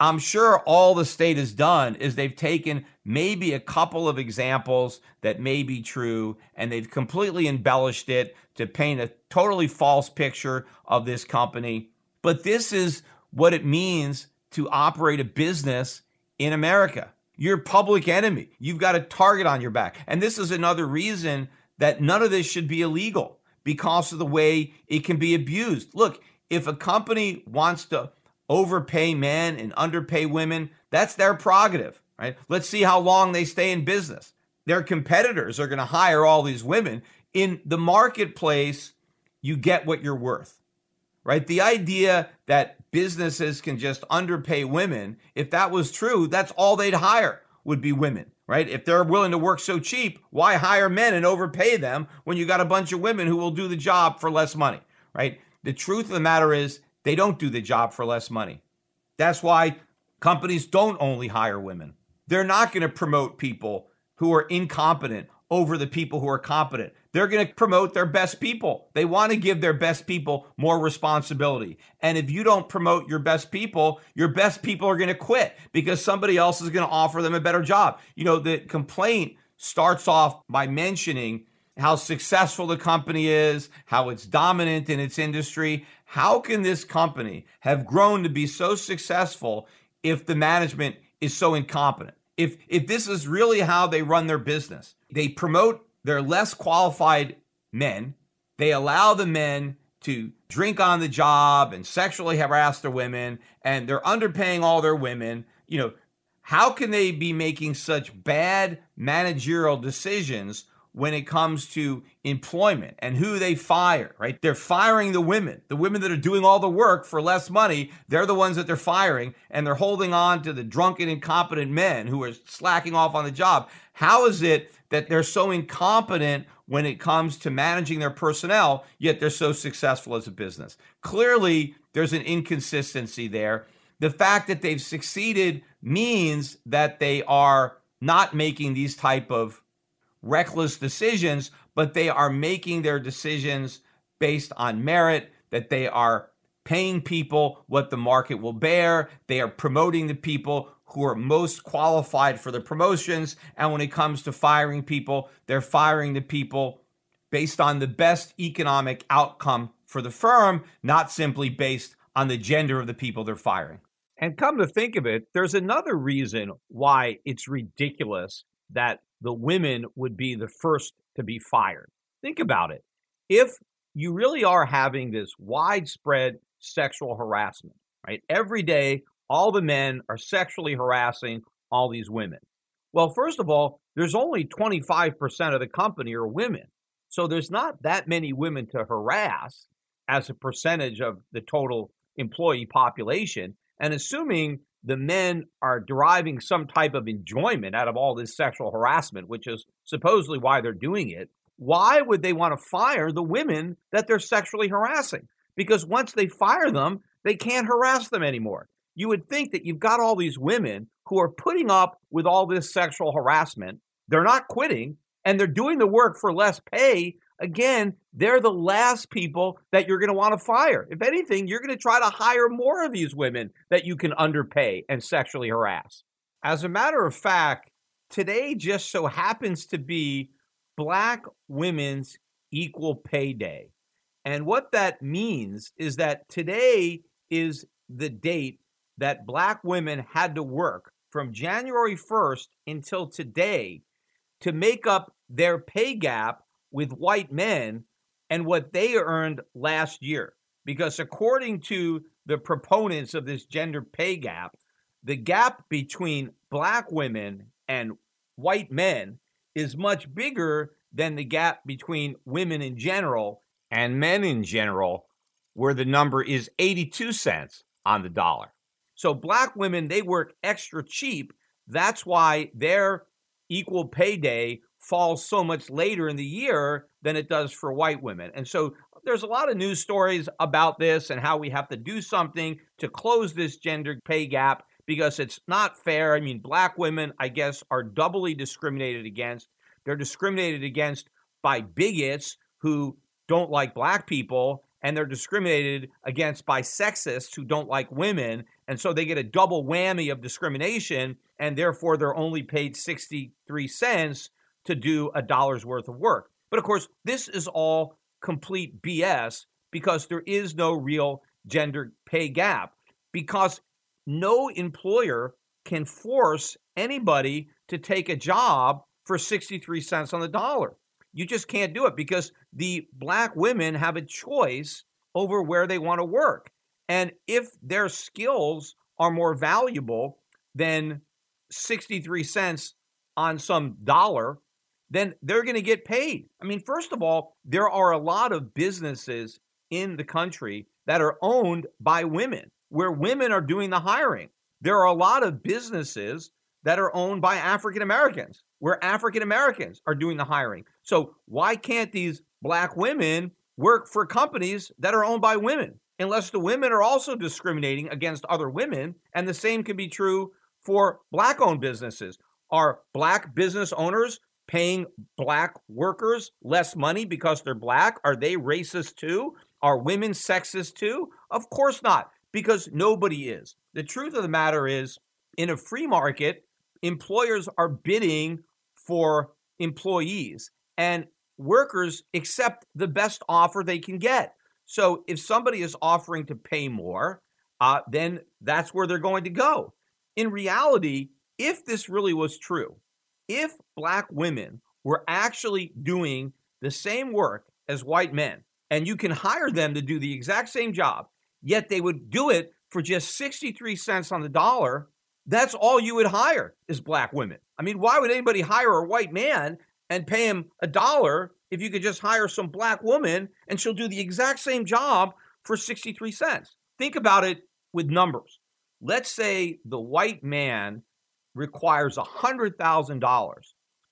I'm sure all the state has done is they've taken maybe a couple of examples that may be true, and they've completely embellished it to paint a totally false picture of this company. But this is what it means to operate a business in America. You're public enemy. You've got a target on your back. And this is another reason that none of this should be illegal, because of the way it can be abused. Look, if a company wants to overpay men and underpay women, that's their prerogative, right? Let's see how long they stay in business. Their competitors are going to hire all these women. In the marketplace, you get what you're worth, right? The idea that businesses can just underpay women, if that was true, that's all they'd hire would be women, right? If they're willing to work so cheap, why hire men and overpay them when you got a bunch of women who will do the job for less money, right? The truth of the matter is they don't do the job for less money. That's why companies don't only hire women. They're not going to promote people who are incompetent over the people who are competent. They're going to promote their best people. They want to give their best people more responsibility. And if you don't promote your best people are going to quit because somebody else is going to offer them a better job. The complaint starts off by mentioning how successful the company is, how it's dominant in its industry. How can this company have grown to be so successful if the management is so incompetent? If this is really how they run their business, they promote their less qualified men, they allow the men to drink on the job and sexually harass their women, and they're underpaying all their women. How can they be making such bad managerial decisions when it comes to employment and who they fire, right? They're firing the women that are doing all the work for less money. They're the ones that they're firing, and they're holding on to the drunken, incompetent men who are slacking off on the job. How is it that they're so incompetent when it comes to managing their personnel, yet they're so successful as a business? Clearly, there's an inconsistency there. The fact that they've succeeded means that they are not making these type of reckless decisions, but they are making their decisions based on merit, that they are paying people what the market will bear. They are promoting the people who are most qualified for the promotions. And when it comes to firing people, they're firing the people based on the best economic outcome for the firm, not simply based on the gender of the people they're firing. And come to think of it, there's another reason why it's ridiculous that the women would be the first to be fired. Think about it. If you really are having this widespread sexual harassment, right? Every day, all the men are sexually harassing all these women. Well, first of all, there's only 25% of the company are women. So there's not that many women to harass as a percentage of the total employee population. And assuming the men are deriving some type of enjoyment out of all this sexual harassment, which is supposedly why they're doing it, why would they want to fire the women that they're sexually harassing? Because once they fire them, they can't harass them anymore. You would think that you've got all these women who are putting up with all this sexual harassment. They're not quitting, and they're doing the work for less pay. Again, they're the last people that you're going to want to fire. If anything, you're going to try to hire more of these women that you can underpay and sexually harass. As a matter of fact, today just so happens to be Black Women's Equal Pay Day. And what that means is that today is the date that Black women had to work from January 1st until today to make up their pay gap with white men and what they earned last year. Because according to the proponents of this gender pay gap, the gap between Black women and white men is much bigger than the gap between women in general and men in general, where the number is 82 cents on the dollar. So Black women, they work extra cheap. That's why their equal pay day falls so much later in the year than it does for white women. And so there's a lot of news stories about this and how we have to do something to close this gender pay gap because it's not fair. I mean, Black women, I guess, are doubly discriminated against. They're discriminated against by bigots who don't like Black people, and they're discriminated against by sexists who don't like women. And so they get a double whammy of discrimination, and therefore they're only paid 63 cents to do a dollar's worth of work. But of course, this is all complete BS because there is no real gender pay gap, because no employer can force anybody to take a job for 63 cents on the dollar. You just can't do it because the Black women have a choice over where they want to work. And if their skills are more valuable than 63 cents on some dollar, then they're going to get paid. I mean, first of all, there are a lot of businesses in the country that are owned by women, where women are doing the hiring. There are a lot of businesses that are owned by African Americans, where African Americans are doing the hiring. So why can't these Black women work for companies that are owned by women, unless the women are also discriminating against other women? And the same can be true for Black-owned businesses. Are black business owners paying black workers less money because they're black? Are they racist too? Are women sexist too? Of course not, because nobody is. The truth of the matter is, in a free market, employers are bidding for employees, and workers accept the best offer they can get. So if somebody is offering to pay more, then that's where they're going to go. In reality, if this really was true, if black women were actually doing the same work as white men, and you can hire them to do the exact same job, yet they would do it for just 63 cents on the dollar, that's all you would hire is black women. I mean, why would anybody hire a white man and pay him $1 if you could just hire some black woman and she'll do the exact same job for 63 cents? Think about it with numbers. Let's say the white man requires $100,000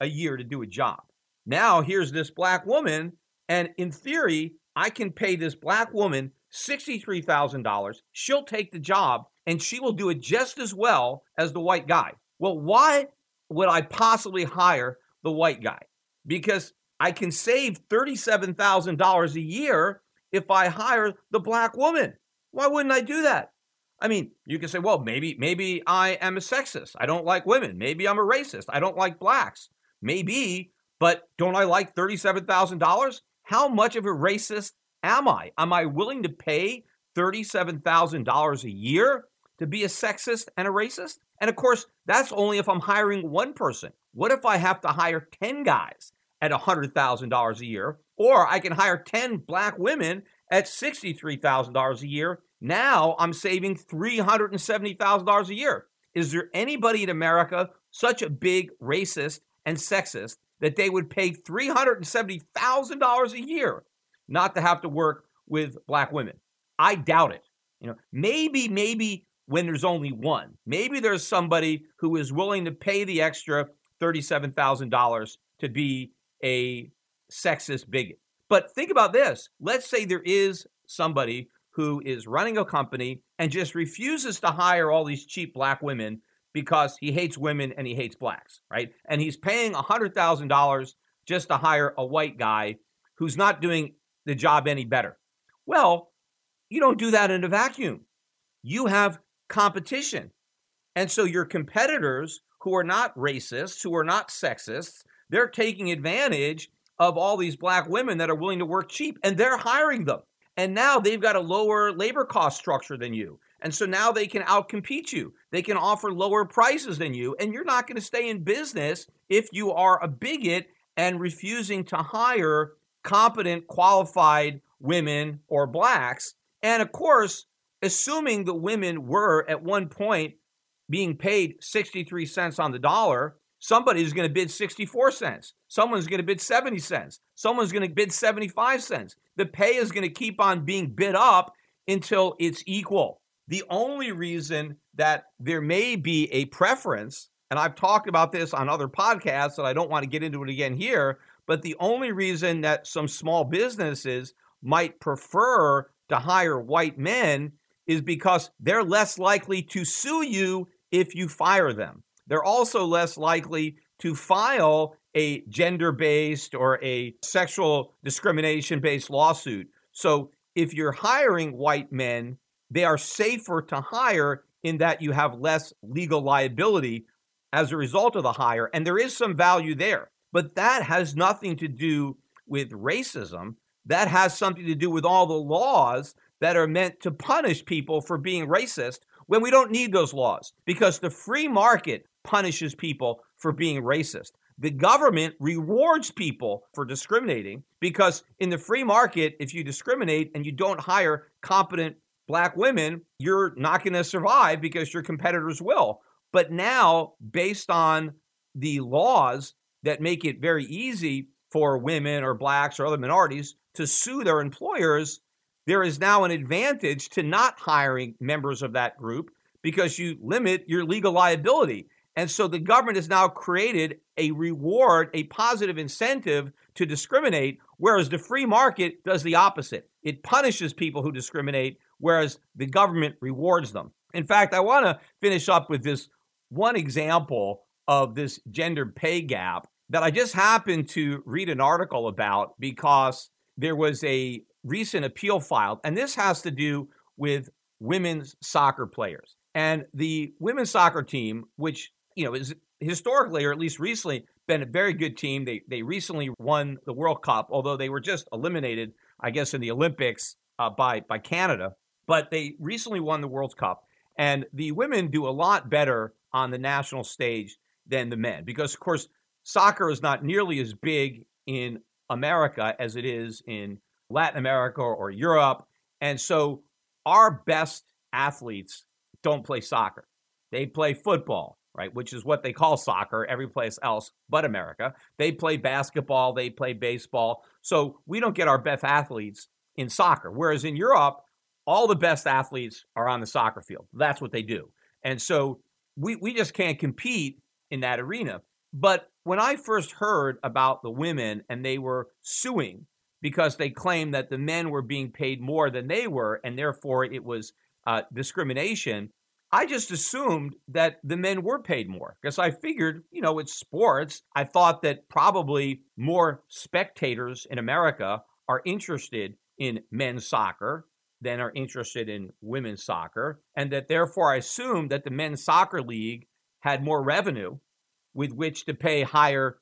a year to do a job. Now here's this black woman, and in theory, I can pay this black woman $63,000. She'll take the job, and she will do it just as well as the white guy. Well, why would I possibly hire the white guy? Because I can save $37,000 a year if I hire the black woman. Why wouldn't I do that? I mean, you can say, well, maybe I am a sexist. I don't like women. Maybe I'm a racist. I don't like blacks. Maybe, but don't I like $37,000? How much of a racist am I? Am I willing to pay $37,000 a year to be a sexist and a racist? And of course, that's only if I'm hiring one person. What if I have to hire 10 guys at $100,000 a year? Or I can hire 10 black women at $63,000 a year. Now I'm saving $370,000 a year. Is there anybody in America such a big racist and sexist that they would pay $370,000 a year not to have to work with black women? I doubt it. Maybe when there's only one, maybe there's somebody who is willing to pay the extra $37,000 to be a sexist bigot. But think about this. Let's say there is somebody who is running a company and just refuses to hire all these cheap black women because he hates women and he hates blacks, right? And he's paying $100,000 just to hire a white guy who's not doing the job any better. Well, you don't do that in a vacuum. You have competition. And so your competitors who are not racists, who are not sexists, they're taking advantage of all these black women that are willing to work cheap, and they're hiring them. And now they've got a lower labor cost structure than you. And so now they can outcompete you. They can offer lower prices than you. And you're not going to stay in business if you are a bigot and refusing to hire competent, qualified women or blacks. And of course, assuming the women were at one point being paid 63 cents on the dollar, somebody's going to bid 64 cents. Someone's going to bid 70 cents. Someone's going to bid 75 cents. The pay is going to keep on being bid up until it's equal. The only reason that there may be a preference, and I've talked about this on other podcasts, and I don't want to get into it again here, but the only reason that some small businesses might prefer to hire white men is because they're less likely to sue you if you fire them. They're also less likely to file a gender-based or a sexual discrimination-based lawsuit. So if you're hiring white men, they are safer to hire in that you have less legal liability as a result of the hire. And there is some value there. But that has nothing to do with racism. That has something to do with all the laws that are meant to punish people for being racist when we don't need those laws, because the free market punishes people for being racist. The government rewards people for discriminating, because in the free market, if you discriminate and you don't hire competent black women, you're not going to survive because your competitors will. But now, based on the laws that make it very easy for women or blacks or other minorities to sue their employers, there is now an advantage to not hiring members of that group because you limit your legal liability. And so the government has now created a reward, a positive incentive to discriminate, whereas the free market does the opposite. It punishes people who discriminate, whereas the government rewards them. In fact, I want to finish up with this one example of this gender pay gap that I just happened to read an article about because there was a recent appeal filed, and this has to do with women's soccer players. And the women's soccer team, which, is historically, or at least recently, been a very good team. They recently won the World Cup, although they were just eliminated, I guess, in the Olympics by Canada. But they recently won the World Cup. And the women do a lot better on the national stage than the men because, of course, soccer is not nearly as big in America as it is in Latin America or Europe. And so our best athletes don't play soccer. They play football, right, which is what they call soccer every place else but America. They play basketball. They play baseball. So we don't get our best athletes in soccer. Whereas in Europe, all the best athletes are on the soccer field. That's what they do. And so we just can't compete in that arena. But when I first heard about the women and they were suing because they claimed that the men were being paid more than they were, and therefore it was discrimination, I just assumed that the men were paid more because I figured, it's sports. I thought that probably more spectators in America are interested in men's soccer than are interested in women's soccer, and that therefore I assumed that the men's soccer league had more revenue with which to pay higher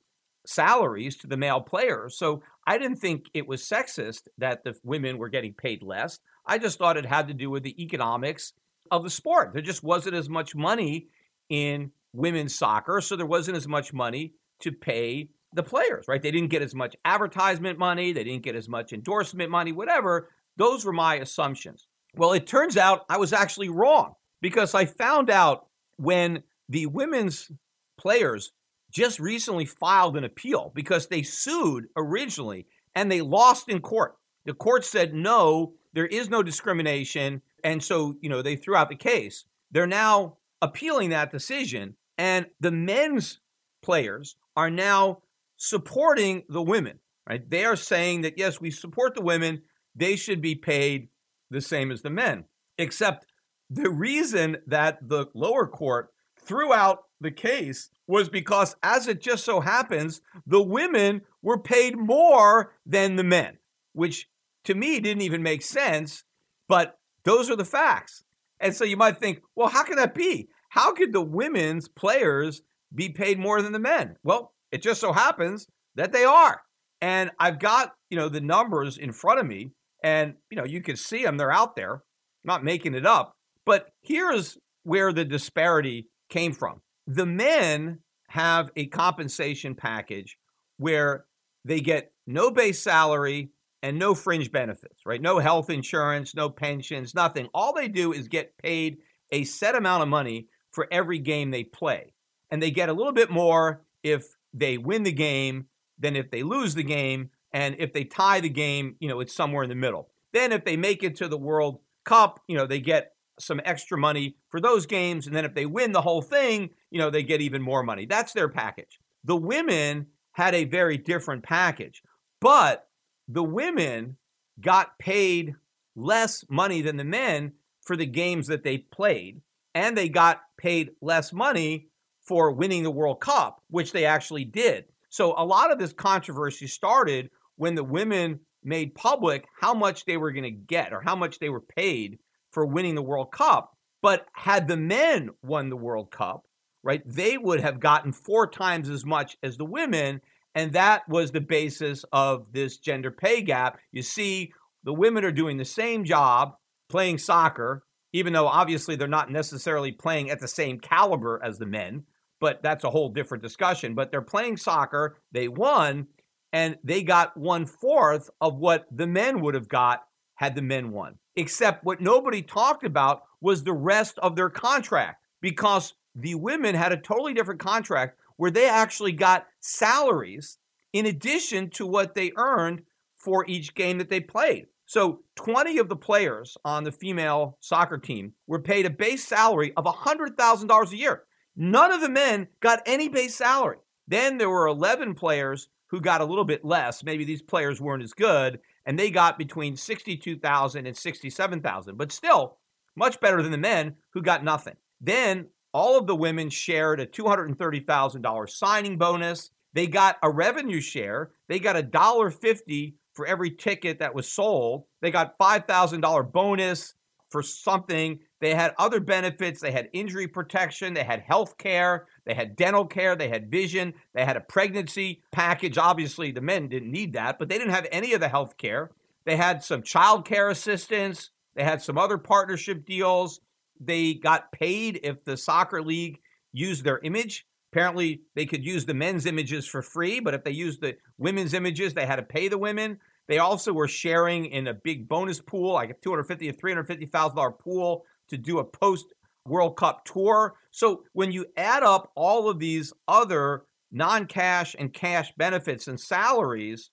salaries to the male players. So I didn't think it was sexist that the women were getting paid less. I just thought it had to do with the economics of the sport. There just wasn't as much money in women's soccer, so there wasn't as much money to pay the players, right? They didn't get as much advertisement money. They didn't get as much endorsement money, whatever. Those were my assumptions. Well, it turns out I was actually wrong because I found out when the women's players just recently filed an appeal because they sued originally and they lost in court. The court said, no, there is no discrimination. And so, they threw out the case. They're now appealing that decision. And the men's players are now supporting the women, right? They are saying that, yes, we support the women. They should be paid the same as the men. Except the reason that the lower court threw out the case was because, as it just so happens, the women were paid more than the men, which to me didn't even make sense, but those are the facts. And so you might think, well, how can that be? How could the women's players be paid more than the men? Well, it just so happens that they are. And I've got, the numbers in front of me, and, you can see them. They're out there. I'm not making it up. But here's where the disparity came from. The men have a compensation package where they get no base salary and no fringe benefits, right? No health insurance, no pensions, nothing. All they do is get paid a set amount of money for every game they play. And they get a little bit more if they win the game than if they lose the game. And if they tie the game, it's somewhere in the middle. Then if they make it to the World Cup, they get some extra money for those games. And then if they win the whole thing, they get even more money. That's their package. The women had a very different package, but the women got paid less money than the men for the games that they played, and they got paid less money for winning the World Cup, which they actually did. So a lot of this controversy started when the women made public how much they were going to get or how much they were paid for winning the World Cup. But had the men won the World Cup, right, they would have gotten 4 times as much as the women. And that was the basis of this gender pay gap. You see, the women are doing the same job playing soccer, even though obviously they're not necessarily playing at the same caliber as the men. But that's a whole different discussion. But they're playing soccer. They won, and they got 1/4 of what the men would have got had the men won. Except what nobody talked about was the rest of their contract, because the women had a totally different contract where they actually got salaries in addition to what they earned for each game that they played. So 20 of the players on the female soccer team were paid a base salary of $100,000 a year. None of the men got any base salary. Then there were 11 players who got a little bit less. Maybe these players weren't as good, and they got between $62,000 and $67,000, but still much better than the men who got nothing. Then all of the women shared a $230,000 signing bonus. They got a revenue share. They got $1.50 for every ticket that was sold. They got $5,000 bonus for something. They had other benefits. They had injury protection. They had health care. They had dental care. They had vision. They had a pregnancy package. Obviously, the men didn't need that, but they didn't have any of the health care. They had some child care assistance. They had some other partnership deals. They got paid if the soccer league used their image. Apparently, they could use the men's images for free, but if they used the women's images, they had to pay the women. They also were sharing in a big bonus pool, like a $250,000 to $350,000 pool to do a post-World Cup tour. So when you add up all of these other non-cash and cash benefits and salaries,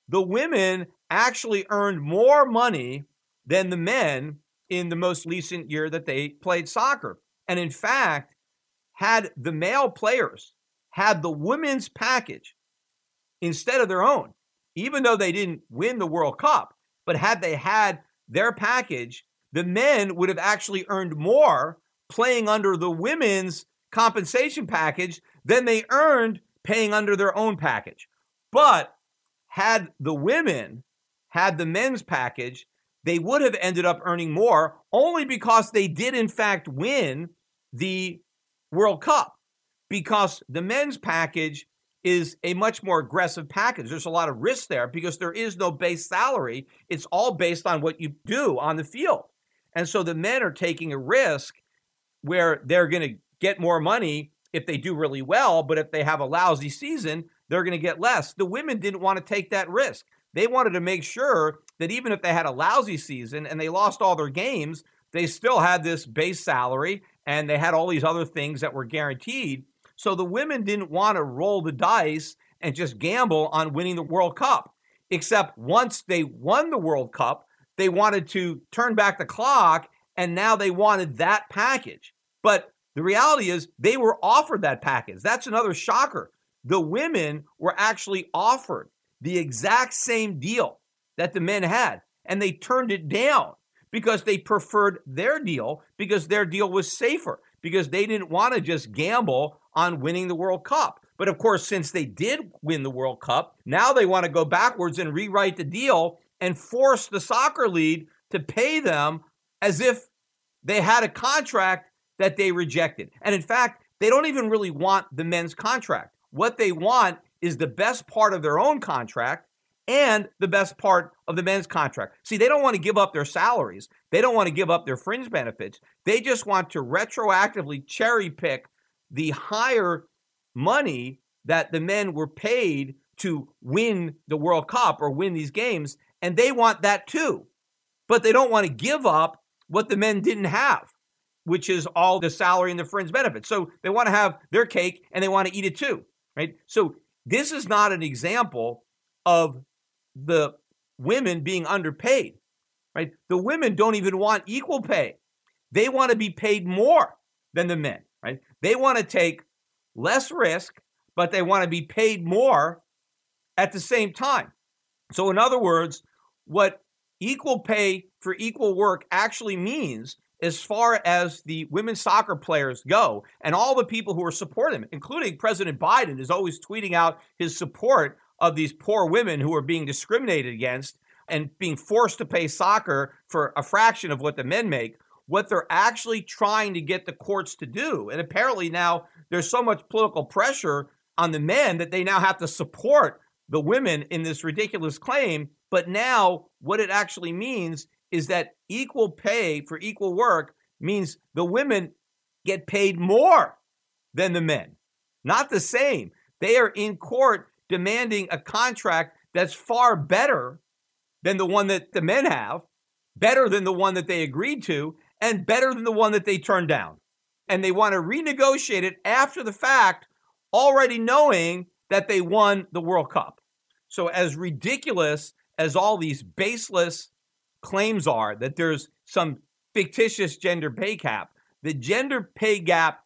the women actually earned more money than the men in the most recent year that they played soccer. And in fact, had the male players had the women's package instead of their own, even though they didn't win the World Cup, but had they had their package, the men would have actually earned more playing under the women's compensation package than they earned paying under their own package. But had the women had the men's package, they would have ended up earning more only because they did, in fact, win the World Cup, because the men's package is a much more aggressive package. There's a lot of risk there because there is no base salary. It's all based on what you do on the field. And so the men are taking a risk where they're going to get more money if they do really well, but if they have a lousy season, they're going to get less. The women didn't want to take that risk. They wanted to make sure that even if they had a lousy season and they lost all their games, they still had this base salary and they had all these other things that were guaranteed. So the women didn't want to roll the dice and just gamble on winning the World Cup. Except once they won the World Cup, they wanted to turn back the clock, and now they wanted that package. But the reality is they were offered that package. That's another shocker. The women were actually offered the exact same deal that the men had, and they turned it down because they preferred their deal, because their deal was safer, because they didn't want to just gamble on winning the World Cup. But of course, since they did win the World Cup, now they want to go backwards and rewrite the deal and force the soccer league to pay them as if they had a contract that they rejected. And in fact, they don't even really want the men's contract. What they want is the best part of their own contract and the best part of the men's contract. See, they don't want to give up their salaries. They don't want to give up their fringe benefits. They just want to retroactively cherry pick the higher money that the men were paid to win the World Cup or win these games, and they want that too. But they don't want to give up what the men didn't have, which is all the salary and the fringe benefits. So they want to have their cake and they want to eat it too, right? So this is not an example of the women being underpaid, right? The women don't even want equal pay. They want to be paid more than the men, right? They want to take less risk, but they want to be paid more at the same time. So in other words, what equal pay for equal work actually means, as far as the women's soccer players go, and all the people who are supporting them, including President Biden, is always tweeting out his support of these poor women who are being discriminated against and being forced to pay soccer for a fraction of what the men make. What they're actually trying to get the courts to do, and apparently now there's so much political pressure on the men that they now have to support the women in this ridiculous claim. But now what it actually means is that equal pay for equal work means the women get paid more than the men, not the same. They are in court demanding a contract that's far better than the one that the men have, better than the one that they agreed to, and better than the one that they turned down. And they want to renegotiate it after the fact, already knowing that they won the World Cup. So as ridiculous as all these baseless claims are that there's some fictitious gender pay gap, the gender pay gap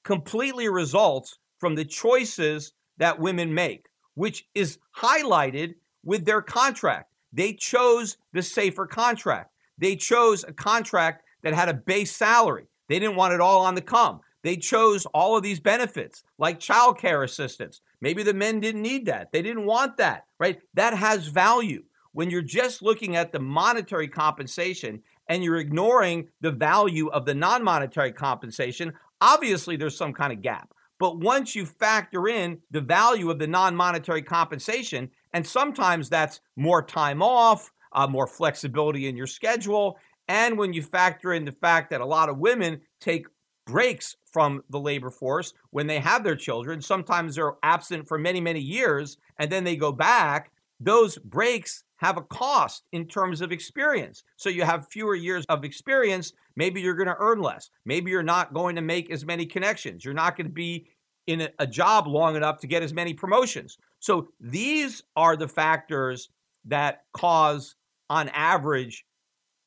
completely results from the choices that women make, which is highlighted with their contract. They chose the safer contract. They chose a contract that had a base salary. They didn't want it all on the come. They chose all of these benefits like childcare assistance. Maybe the men didn't need that. They didn't want that, right? That has value. When you're just looking at the monetary compensation and you're ignoring the value of the non-monetary compensation, obviously there's some kind of gap. But once you factor in the value of the non-monetary compensation, and sometimes that's more time off, more flexibility in your schedule, and when you factor in the fact that a lot of women take breaks from the labor force when they have their children, sometimes they're absent for many, many years, and then they go back, those breaks have a cost in terms of experience. So you have fewer years of experience. Maybe you're going to earn less. Maybe you're not going to make as many connections. You're not going to be in a job long enough to get as many promotions. So these are the factors that cause, on average,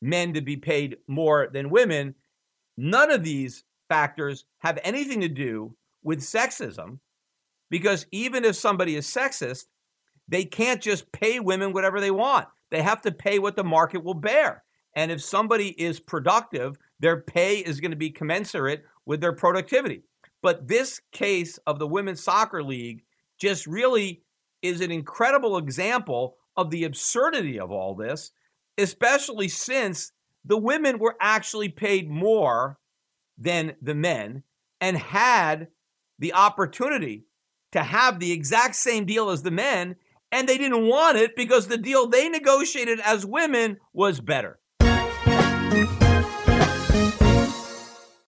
men to be paid more than women. None of these factors have anything to do with sexism, because even if somebody is sexist, they can't just pay women whatever they want. They have to pay what the market will bear. And if somebody is productive, their pay is going to be commensurate with their productivity. But this case of the Women's Soccer League just really is an incredible example of the absurdity of all this, especially since the women were actually paid more than the men and had the opportunity to have the exact same deal as the men, and they didn't want it because the deal they negotiated as women was better.